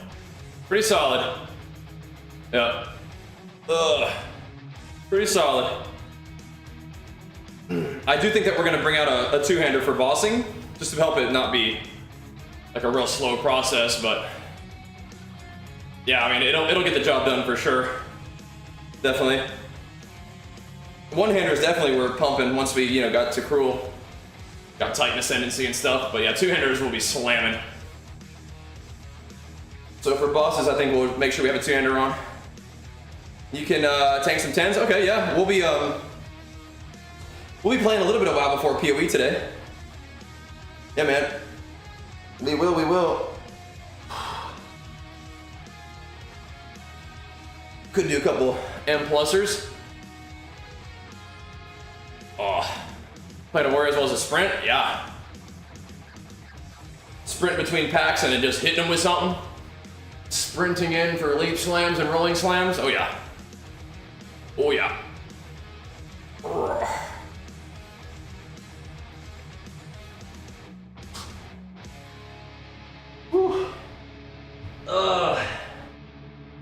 Pretty solid. Yeah. Ugh. Pretty solid. I do think that we're gonna bring out a two-hander for bossing, just to help it not be like a real slow process, but yeah, I mean, it'll get the job done for sure. Definitely. One-handers definitely were pumping once we, you know, got to cruel. Got Titan Ascendancy and stuff, but yeah, two-handers will be slamming. So for bosses, I think we'll make sure we have a two-hander on. You can tank some 10s. Okay, yeah, we'll be playing a little bit of WoW before PoE today. Yeah, man. We will. Could do a couple M+ers. Oh, playing a warrior as well as a sprint, yeah. Sprint between packs and then just hitting them with something. Sprinting in for leap slams and rolling slams. Oh yeah. Oh yeah. Whew.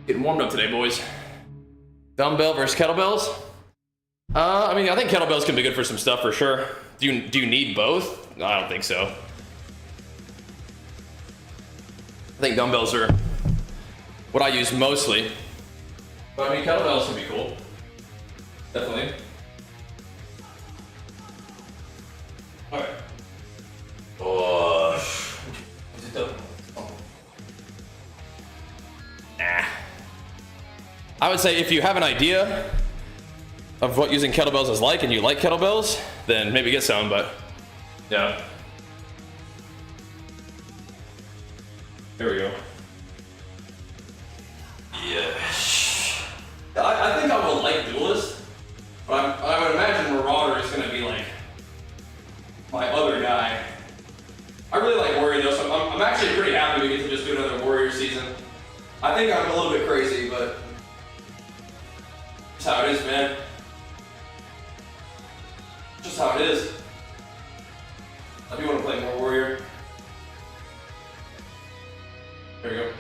Getting warmed up today, boys. Dumbbell versus kettlebells. I mean, I think kettlebells can be good for some stuff for sure. Do you need both? I don't think so. I think dumbbells are what I use mostly. But I mean, kettlebells can be cool. Definitely. Alright. Oh, is it done? Nah. I would say if you have an idea of what using kettlebells is like and you like kettlebells, then maybe get some, but yeah. There we go. Yeah. I think I will like Duelist, but I would imagine Marauder is going to be like my other guy. I really like Warrior though, so I'm actually pretty happy we get to just do another Warrior season. I think I'm a little bit crazy, but that's how it is, man. Just how it is. I do want to play more Warrior. There we go.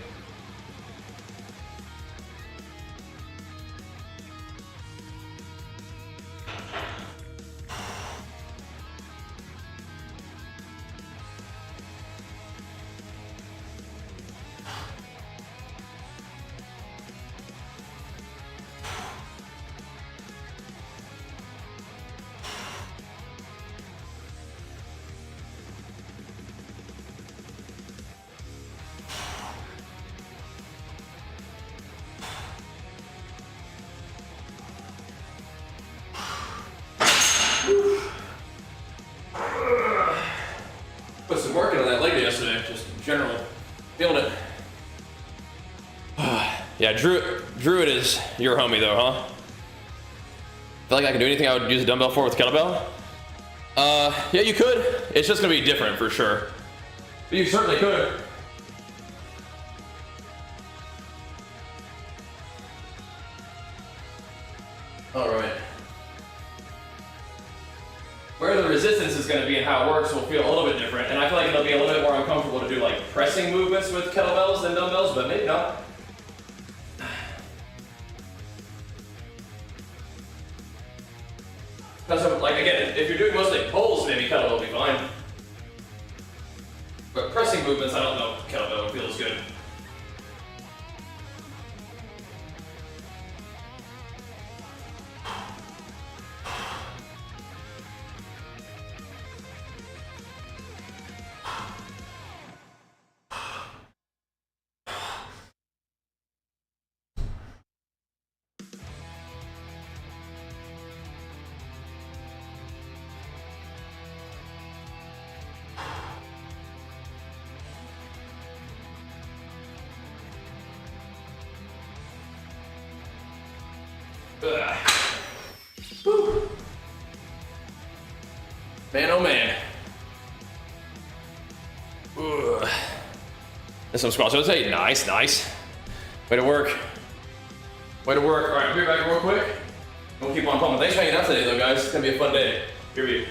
Put some work into that leg yesterday, just in general. Feeling it. Yeah, Druid is your homie though, huh? Feel like I can do anything I would use a dumbbell for with kettlebell? Yeah, you could. It's just gonna be different for sure. But you certainly could. All right. Where the resistance is going to be and how it works will feel a little bit different, and I feel like it'll be a little bit more uncomfortable to do like pressing movements with kettlebells than dumbbells, but maybe not. Because like again, if you're doing mostly pulls, maybe kettlebell will be fine. But pressing movements, I don't know if kettlebell would feel as good. Ugh. Whew. Man, oh man. Ugh. There's some squats. So let's say nice, nice. Way to work. Way to work. All right, I'll be back real quick. We'll keep on pumping. Thanks for hanging out today, though, guys. It's gonna be a fun day. Here we go.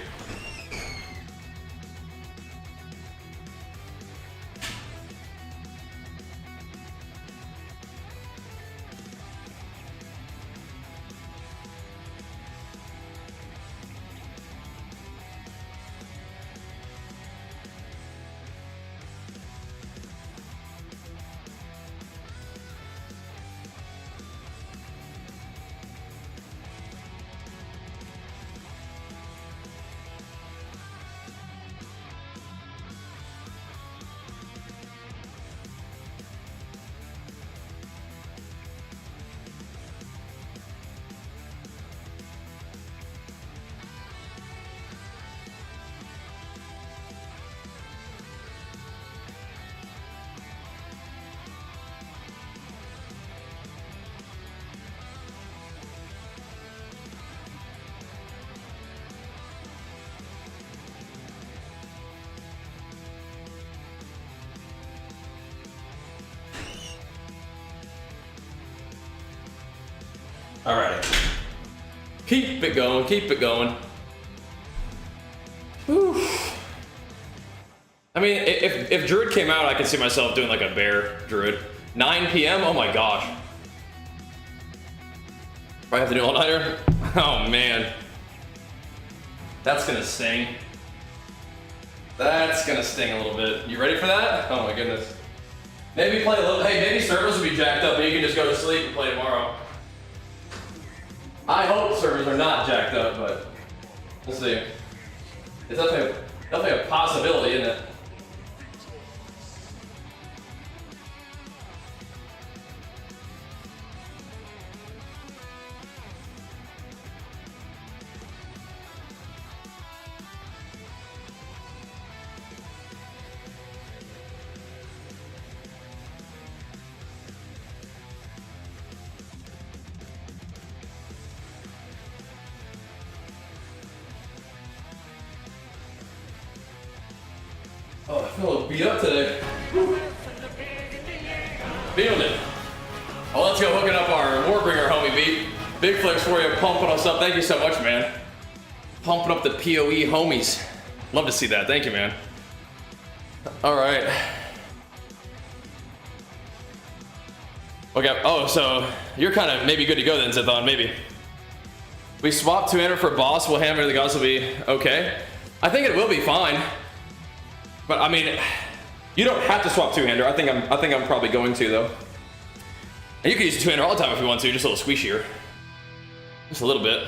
All right. Keep it going, keep it going. Whew. I mean, if Druid came out, I could see myself doing like a bear Druid. 9 p.m., oh my gosh. Probably have to do all-nighter? Oh man. That's gonna sting. That's gonna sting a little bit. You ready for that? Oh my goodness. Maybe play a little, hey, maybe servers will be jacked up and you can just go to sleep and play tomorrow. I hope servers are not jacked up, but we'll see. It's definitely a possibility, isn't it? Oh, I feel a little beat up today. Woo. Feeling it. Oh, let's go hooking up our Warbringer homie beat. Big flex for you, pumping us up. Thank you so much, man. Pumping up the PoE homies. Love to see that. Thank you, man. All right. Okay. Oh, so you're kind of maybe good to go then, Zithon. Maybe. We swap 200 for boss. Will Hammer the Gods will be okay? I think it will be fine. But I mean, you don't have to swap two-hander. I think I'm probably going to though. And you can use a two-hander all the time if you want to, just a little squishier. Just a little bit.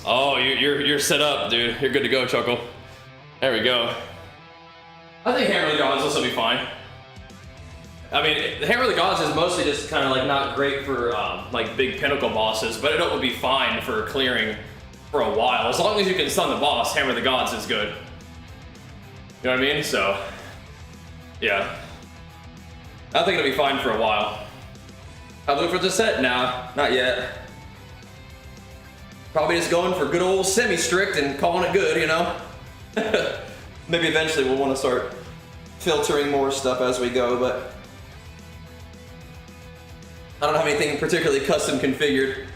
Oh, you're set up, dude. You're good to go, Chuckle. There we go. I think Hammer of the Gods will also be fine. I mean, the Hammer of the Gods is mostly just kind of like not great for like big pinnacle bosses, but it will be fine for clearing for a while. As long as you can stun the boss, Hammer of the Gods is good. You know what I mean? So, yeah. I think it'll be fine for a while. I'll look for the set? Nah, not yet. Probably just going for good old semi-strict and calling it good, you know? Maybe eventually we'll want to start filtering more stuff as we go, but I don't have anything particularly custom configured.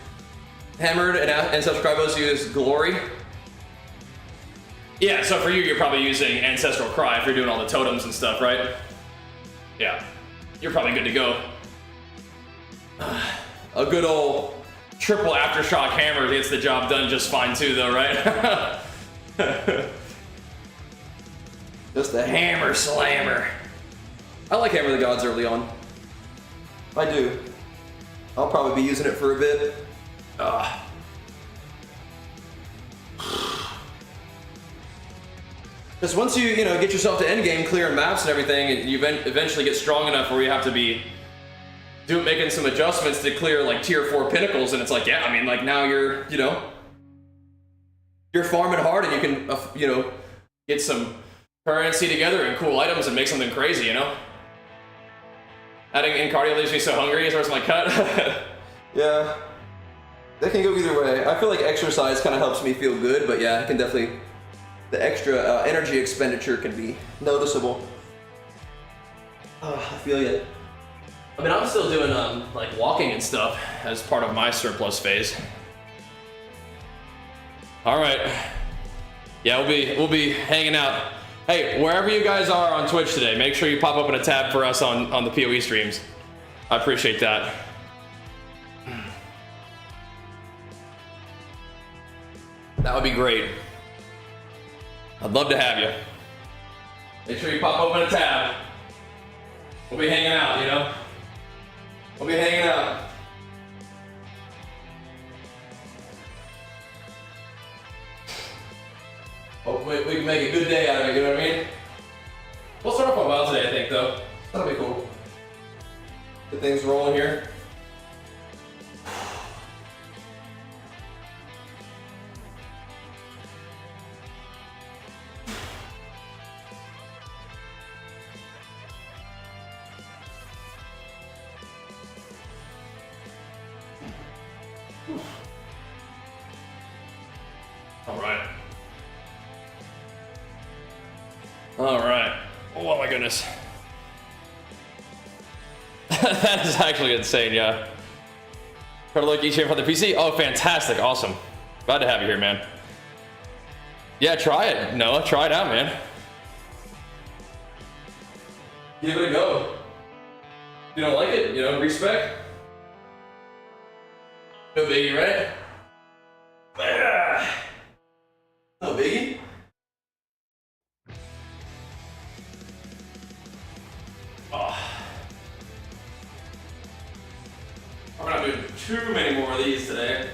Hammered and subscribers use Glory. Yeah, so for you, you're probably using Ancestral Cry if you're doing all the totems and stuff, right? Yeah, you're probably good to go. A good old triple Aftershock Hammer gets the job done just fine too, though, right? Just a hammer slammer. I like Hammer of the Gods early on. I do. I'll probably be using it for a bit. Because once you get yourself to endgame, clearing maps and everything, you eventually get strong enough where you have to be making some adjustments to clear like tier 4 pinnacles, and it's like, yeah, I mean, like now you're farming hard and you can get some currency together and cool items and make something crazy, you know? Adding in cardio leaves me so hungry is where's my cut. Yeah, that can go either way. I feel like exercise kind of helps me feel good, but yeah, it can definitely, the extra energy expenditure can be noticeable. I feel you. I mean, I'm still doing like walking and stuff as part of my surplus phase. All right. Yeah, we'll be hanging out. Hey, wherever you guys are on Twitch today, make sure you pop open a tab for us on the PoE streams. I appreciate that. That would be great. I'd love to have you. Make sure you pop open a tab. We'll be hanging out, you know? We'll be hanging out. Hopefully we can make a good day out of it, you know what I mean? We'll start off on well today, I think, though. That'll be cool. Get things rolling here. All right. Oh my goodness. That is actually insane, yeah. Try to look each game from the PC. Oh, fantastic. Awesome. Glad to have you here, man. Yeah, try it, Noah. Try it out, man. Give it a go. You don't like it? You know, respect. No biggie, right? No biggie. I'm not doing too many more of these today.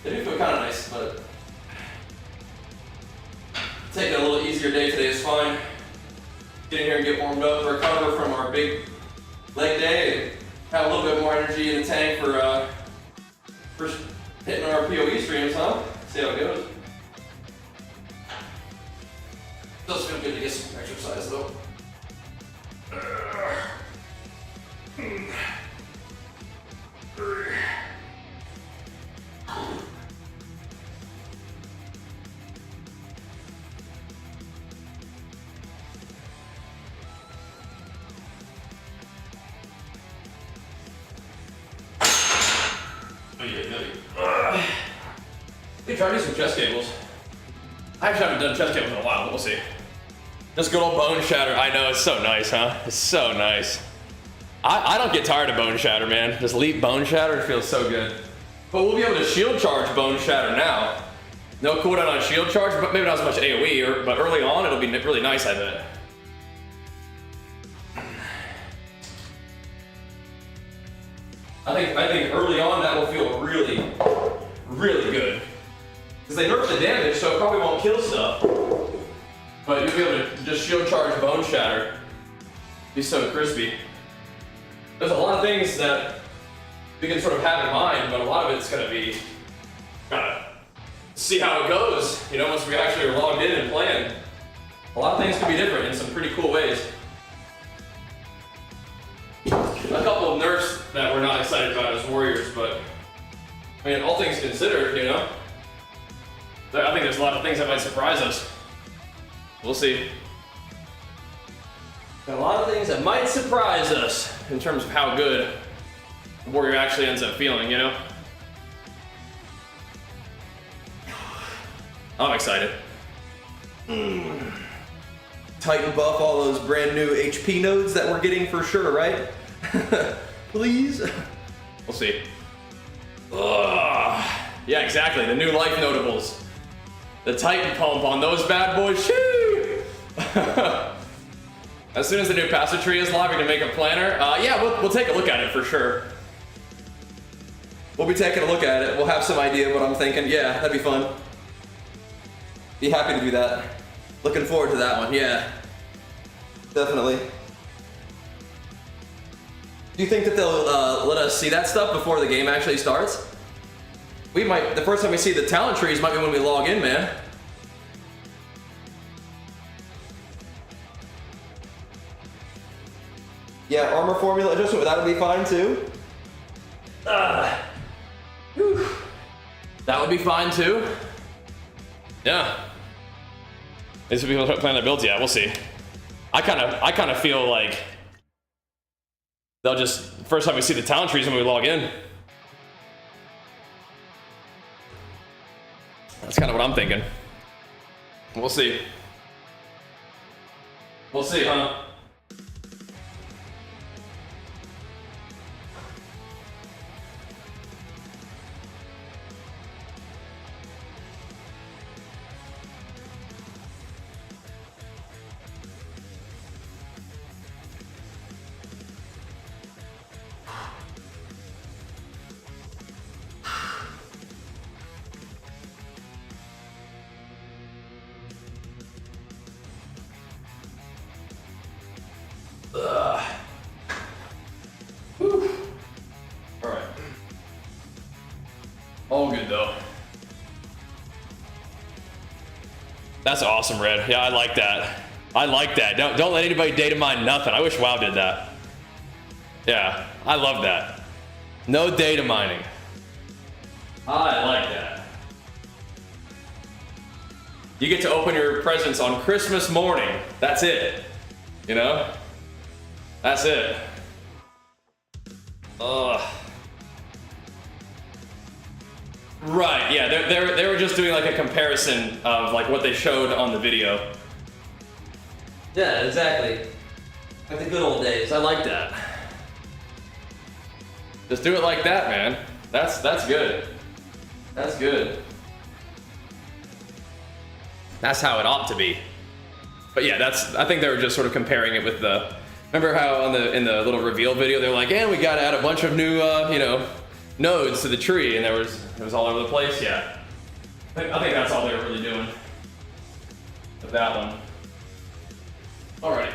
They do feel kind of nice, but taking a little easier day today is fine. Get in here and get warmed up, recover from our big leg day, and have a little bit more energy in the tank for hitting our PoE streams, huh? See how it goes. Does feel good to get some exercise though. Hey, try to do some chest cables. I actually haven't done chest cables in a while, but we'll see. Just good old bone shatter. I know, it's so nice, huh? It's so nice. I don't get tired of bone shatter, man. Just leap bone shatter, it feels so good. But we'll be able to shield charge bone shatter now. No cooldown on shield charge, but maybe not as much AoE, but early on it'll be really nice, I bet. I think early on that will feel really, really good. Because they nerf the damage, so it probably won't kill stuff. But you'll be able to just shield charge bone shatter. Be so crispy. There's a lot of things that we can sort of have in mind, but a lot of it's gonna be gotta see how it goes. You know, once we actually are logged in and playing. A lot of things can be different in some pretty cool ways. A couple of nerfs that we're not excited about as warriors, but I mean, all things considered, you know, I think there's a lot of things that might surprise us. We'll see. Got a lot of things that might surprise us in terms of how good the warrior actually ends up feeling, you know? I'm excited. Titan buff all those brand new HP nodes that we're getting for sure, right? Please? We'll see. Ugh. Yeah, exactly. The new life notables. The Titan pump on those bad boys. Shoo! As soon as the new passive tree is live, we're gonna make a planner. Yeah, we'll take a look at it for sure. We'll be taking a look at it. We'll have some idea of what I'm thinking. Yeah, that'd be fun. Be happy to do that. Looking forward to that one. Yeah, definitely. Do you think that they'll let us see that stuff before the game actually starts? We might. The first time we see the talent trees might be when we log in, man. Yeah, armor formula adjustment, that would be fine too. That would be fine too. Yeah. These are people planning their builds. Yeah, we'll see. I kind of feel like they'll just first time we see the talent trees when we log in. That's kind of what I'm thinking. We'll see. We'll see, huh? Alright. All good though. That's awesome, Red. Yeah, I like that. I like that. Don't let anybody data mine nothing. I wish WoW did that. Yeah, I love that. No data mining. I like that. You get to open your presents on Christmas morning. That's it. You know? That's it. Ugh. Right, yeah, they were just doing like a comparison of like what they showed on the video. Yeah, exactly. Like the good old days. I like that. Just do it like that, man. That's good. That's good. That's how it ought to be. But yeah, I think they were just sort of comparing it with the, remember how in the little reveal video they were like, we gotta add a bunch of new nodes to the tree, and it was all over the place. Yeah, I think that's all they were really doing with that one. Alrighty.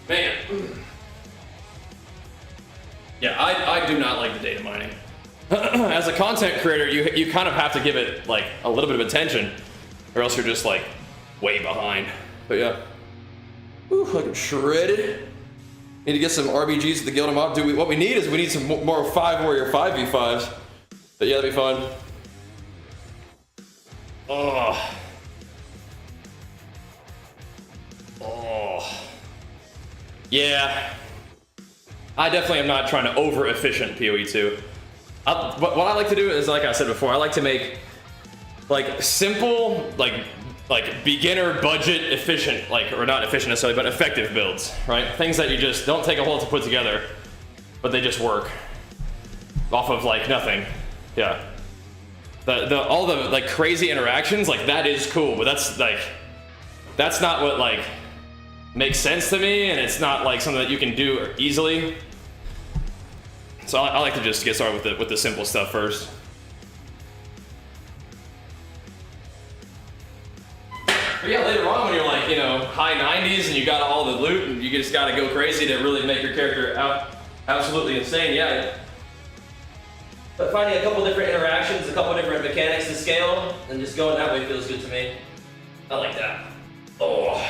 Man. Yeah, I do not like the data mining. As a content creator, you kind of have to give it like a little bit of attention, or else you're just like way behind. But yeah. Ooh, like I'm shredded. Need to get some RBGs at the Guild of Mob. What we need is we need some more 5 Warrior 5v5s. But yeah, that'd be fun. Oh. Oh. Yeah. I definitely am not trying to over-efficient PoE2. What I like to do is, like I said before, I like to make like simple, like beginner budget efficient, or not efficient necessarily, but effective builds, right? Things that you just don't take a whole lot to put together, but they just work off of like nothing. Yeah. All the like crazy interactions, like that is cool, but that's not what like makes sense to me, and it's not like something that you can do easily. So I like to just get started with the simple stuff first. But yeah, later on when you're like, high 90s and you got all the loot and you just gotta go crazy to really make your character absolutely insane, yeah. But finding a couple different interactions, a couple different mechanics to scale, and just going that way feels good to me. I like that. Oh.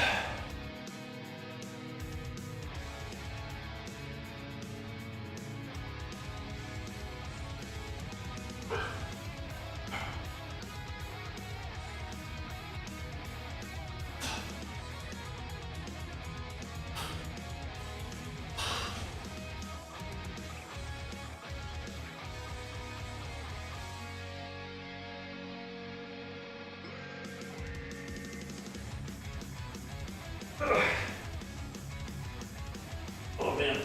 Oh man.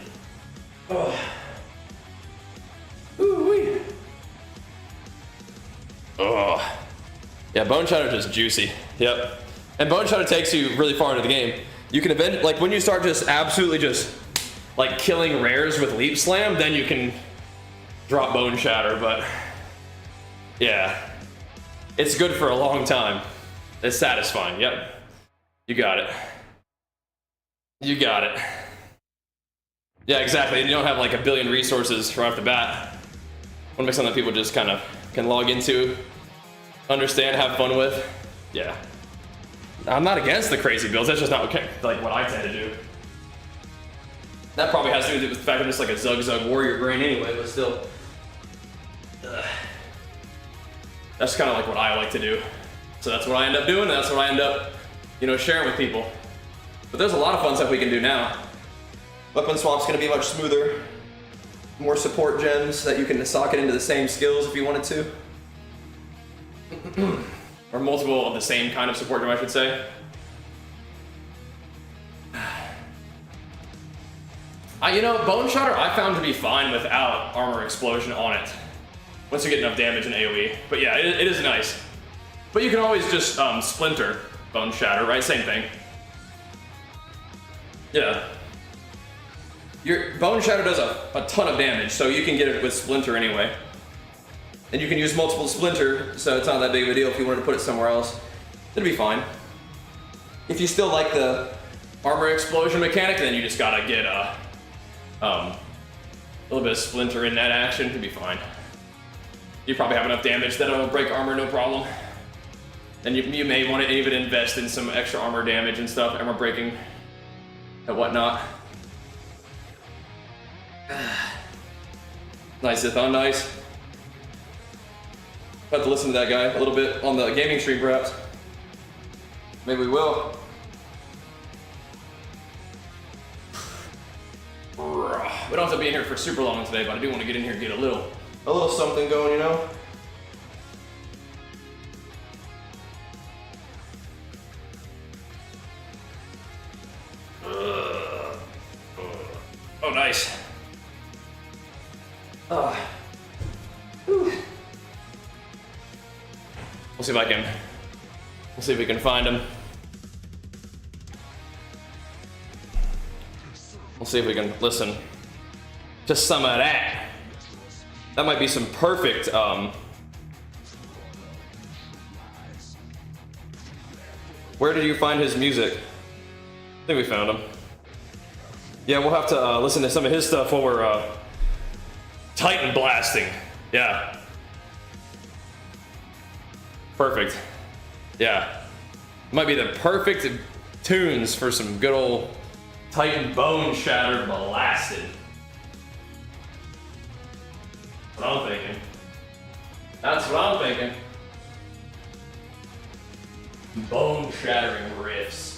Oh. Ooh-wee. Oh. Yeah, Bone Shadow is just juicy. Yep. And Bone Shadow takes you really far into the game. You can like when you start just absolutely just like killing rares with Leap Slam, then you can drop Bone Shatter, but yeah. It's good for a long time. It's satisfying, yep. You got it. You got it. Yeah, exactly. And you don't have like a billion resources right off the bat. Want to make something that people just kind of can log into, understand, have fun with. Yeah. I'm not against the crazy builds. That's just not okay, like what I tend to do. That probably has to do with the fact I'm just like a zug warrior brain anyway, but still. That's kind of like what I like to do. So that's what I end up doing, and that's what I end up, you know, sharing with people. But there's a lot of fun stuff we can do now. Weapon swap's gonna be much smoother. More support gems that you can socket into the same skills if you wanted to. Or multiple of the same kind of support gem, I should say. You know, Bone Shatter I found to be fine without Armor Explosion on it. Once you get enough damage in AoE. But yeah, it is nice. But you can always just Splinter Bone Shatter, right? Same thing. Yeah. Your Bone Shatter does a ton of damage, so you can get it with Splinter anyway. And you can use multiple Splinter, so it's not that big of a deal if you wanted to put it somewhere else. It'd be fine. If you still like the Armor Explosion mechanic, then you just gotta get a little bit of Splinter in that action. It'd be fine. You probably have enough damage that it'll break armor, no problem. And you may want to even invest in some extra armor damage and stuff, armor breaking and whatnot. Nice, Ithon, nice. Have to listen to that guy a little bit on the gaming stream, perhaps. Maybe we will. We don't have to be in here for super long today, but I do want to get in here and get a little something going, you know? Oh, nice. We'll see if we'll see if we can find him. We'll see if we can listen to some of that. That might be some perfect, where did you find his music? I think we found him. Yeah, we'll have to listen to some of his stuff while we're Titan blasting. Yeah. Perfect. Yeah. Might be the perfect tunes for some good old Titan Bone Shatter blasted. That's what I'm thinking. That's what I'm thinking. Bone shattering riffs.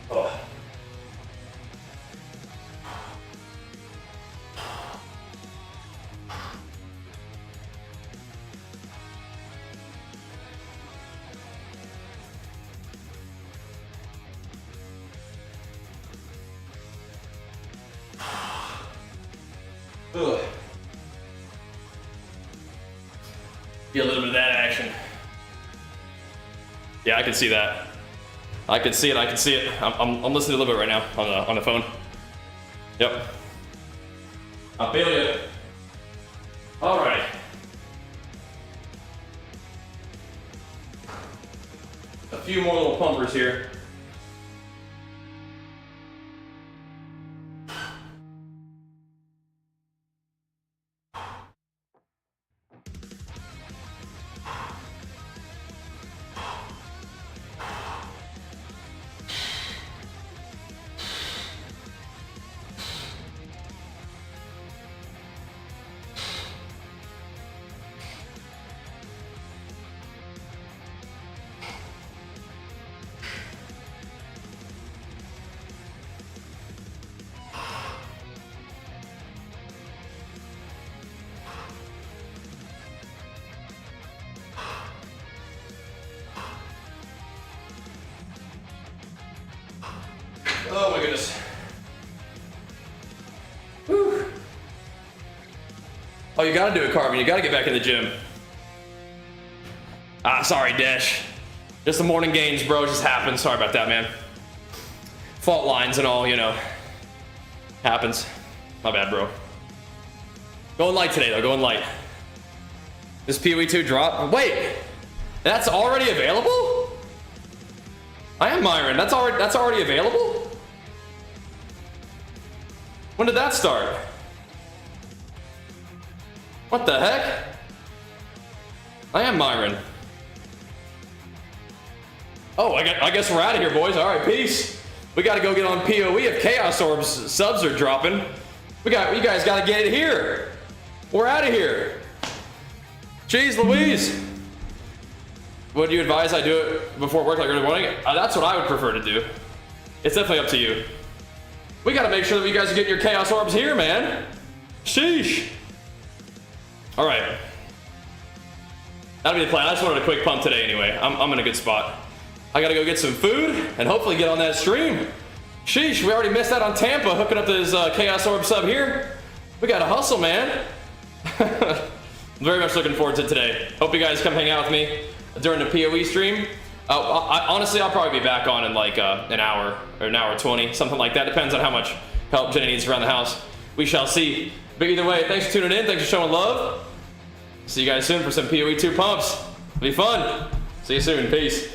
Ugh. Get a little bit of that action. Yeah, I can see that. I can see it. I can see it. I'm listening a little bit right now on the phone. Yep. I feel you. All right. A few more little pumpers here. Oh, you gotta do it, Carbon. You gotta get back in the gym. Ah, sorry, Dash. Just the morning gains, bro. Just happens. Sorry about that, man. Fault lines and all, you know. Happens. My bad, bro. Going light today, though. Going light. This PoE 2 drop. Wait, that's already available? I am Myron. That's already available? When did that start? What the heck? I am Myron. Oh, I guess we're out of here, boys. All right, peace. We got to go get on PoE if Chaos Orbs subs are dropping. You guys got to get it here. We're out of here. Jeez Louise. Would you advise I do it before work like early morning? That's what I would prefer to do. It's definitely up to you. We got to make sure that you guys are getting your Chaos Orbs here, man. Sheesh. All right. That'll be the plan. I just wanted a quick pump today anyway. I'm in a good spot. I gotta go get some food and hopefully get on that stream. Sheesh, we already missed out on Tampa hooking up this Chaos Orb sub here. We gotta hustle, man. Very much looking forward to today. Hope you guys come hang out with me during the PoE stream. Honestly, I'll probably be back on in like an hour or an hour 20, something like that. Depends on how much help Jenny needs around the house. We shall see. But either way, thanks for tuning in. Thanks for showing love. See you guys soon for some PoE 2 pumps. It'll be fun. See you soon. Peace.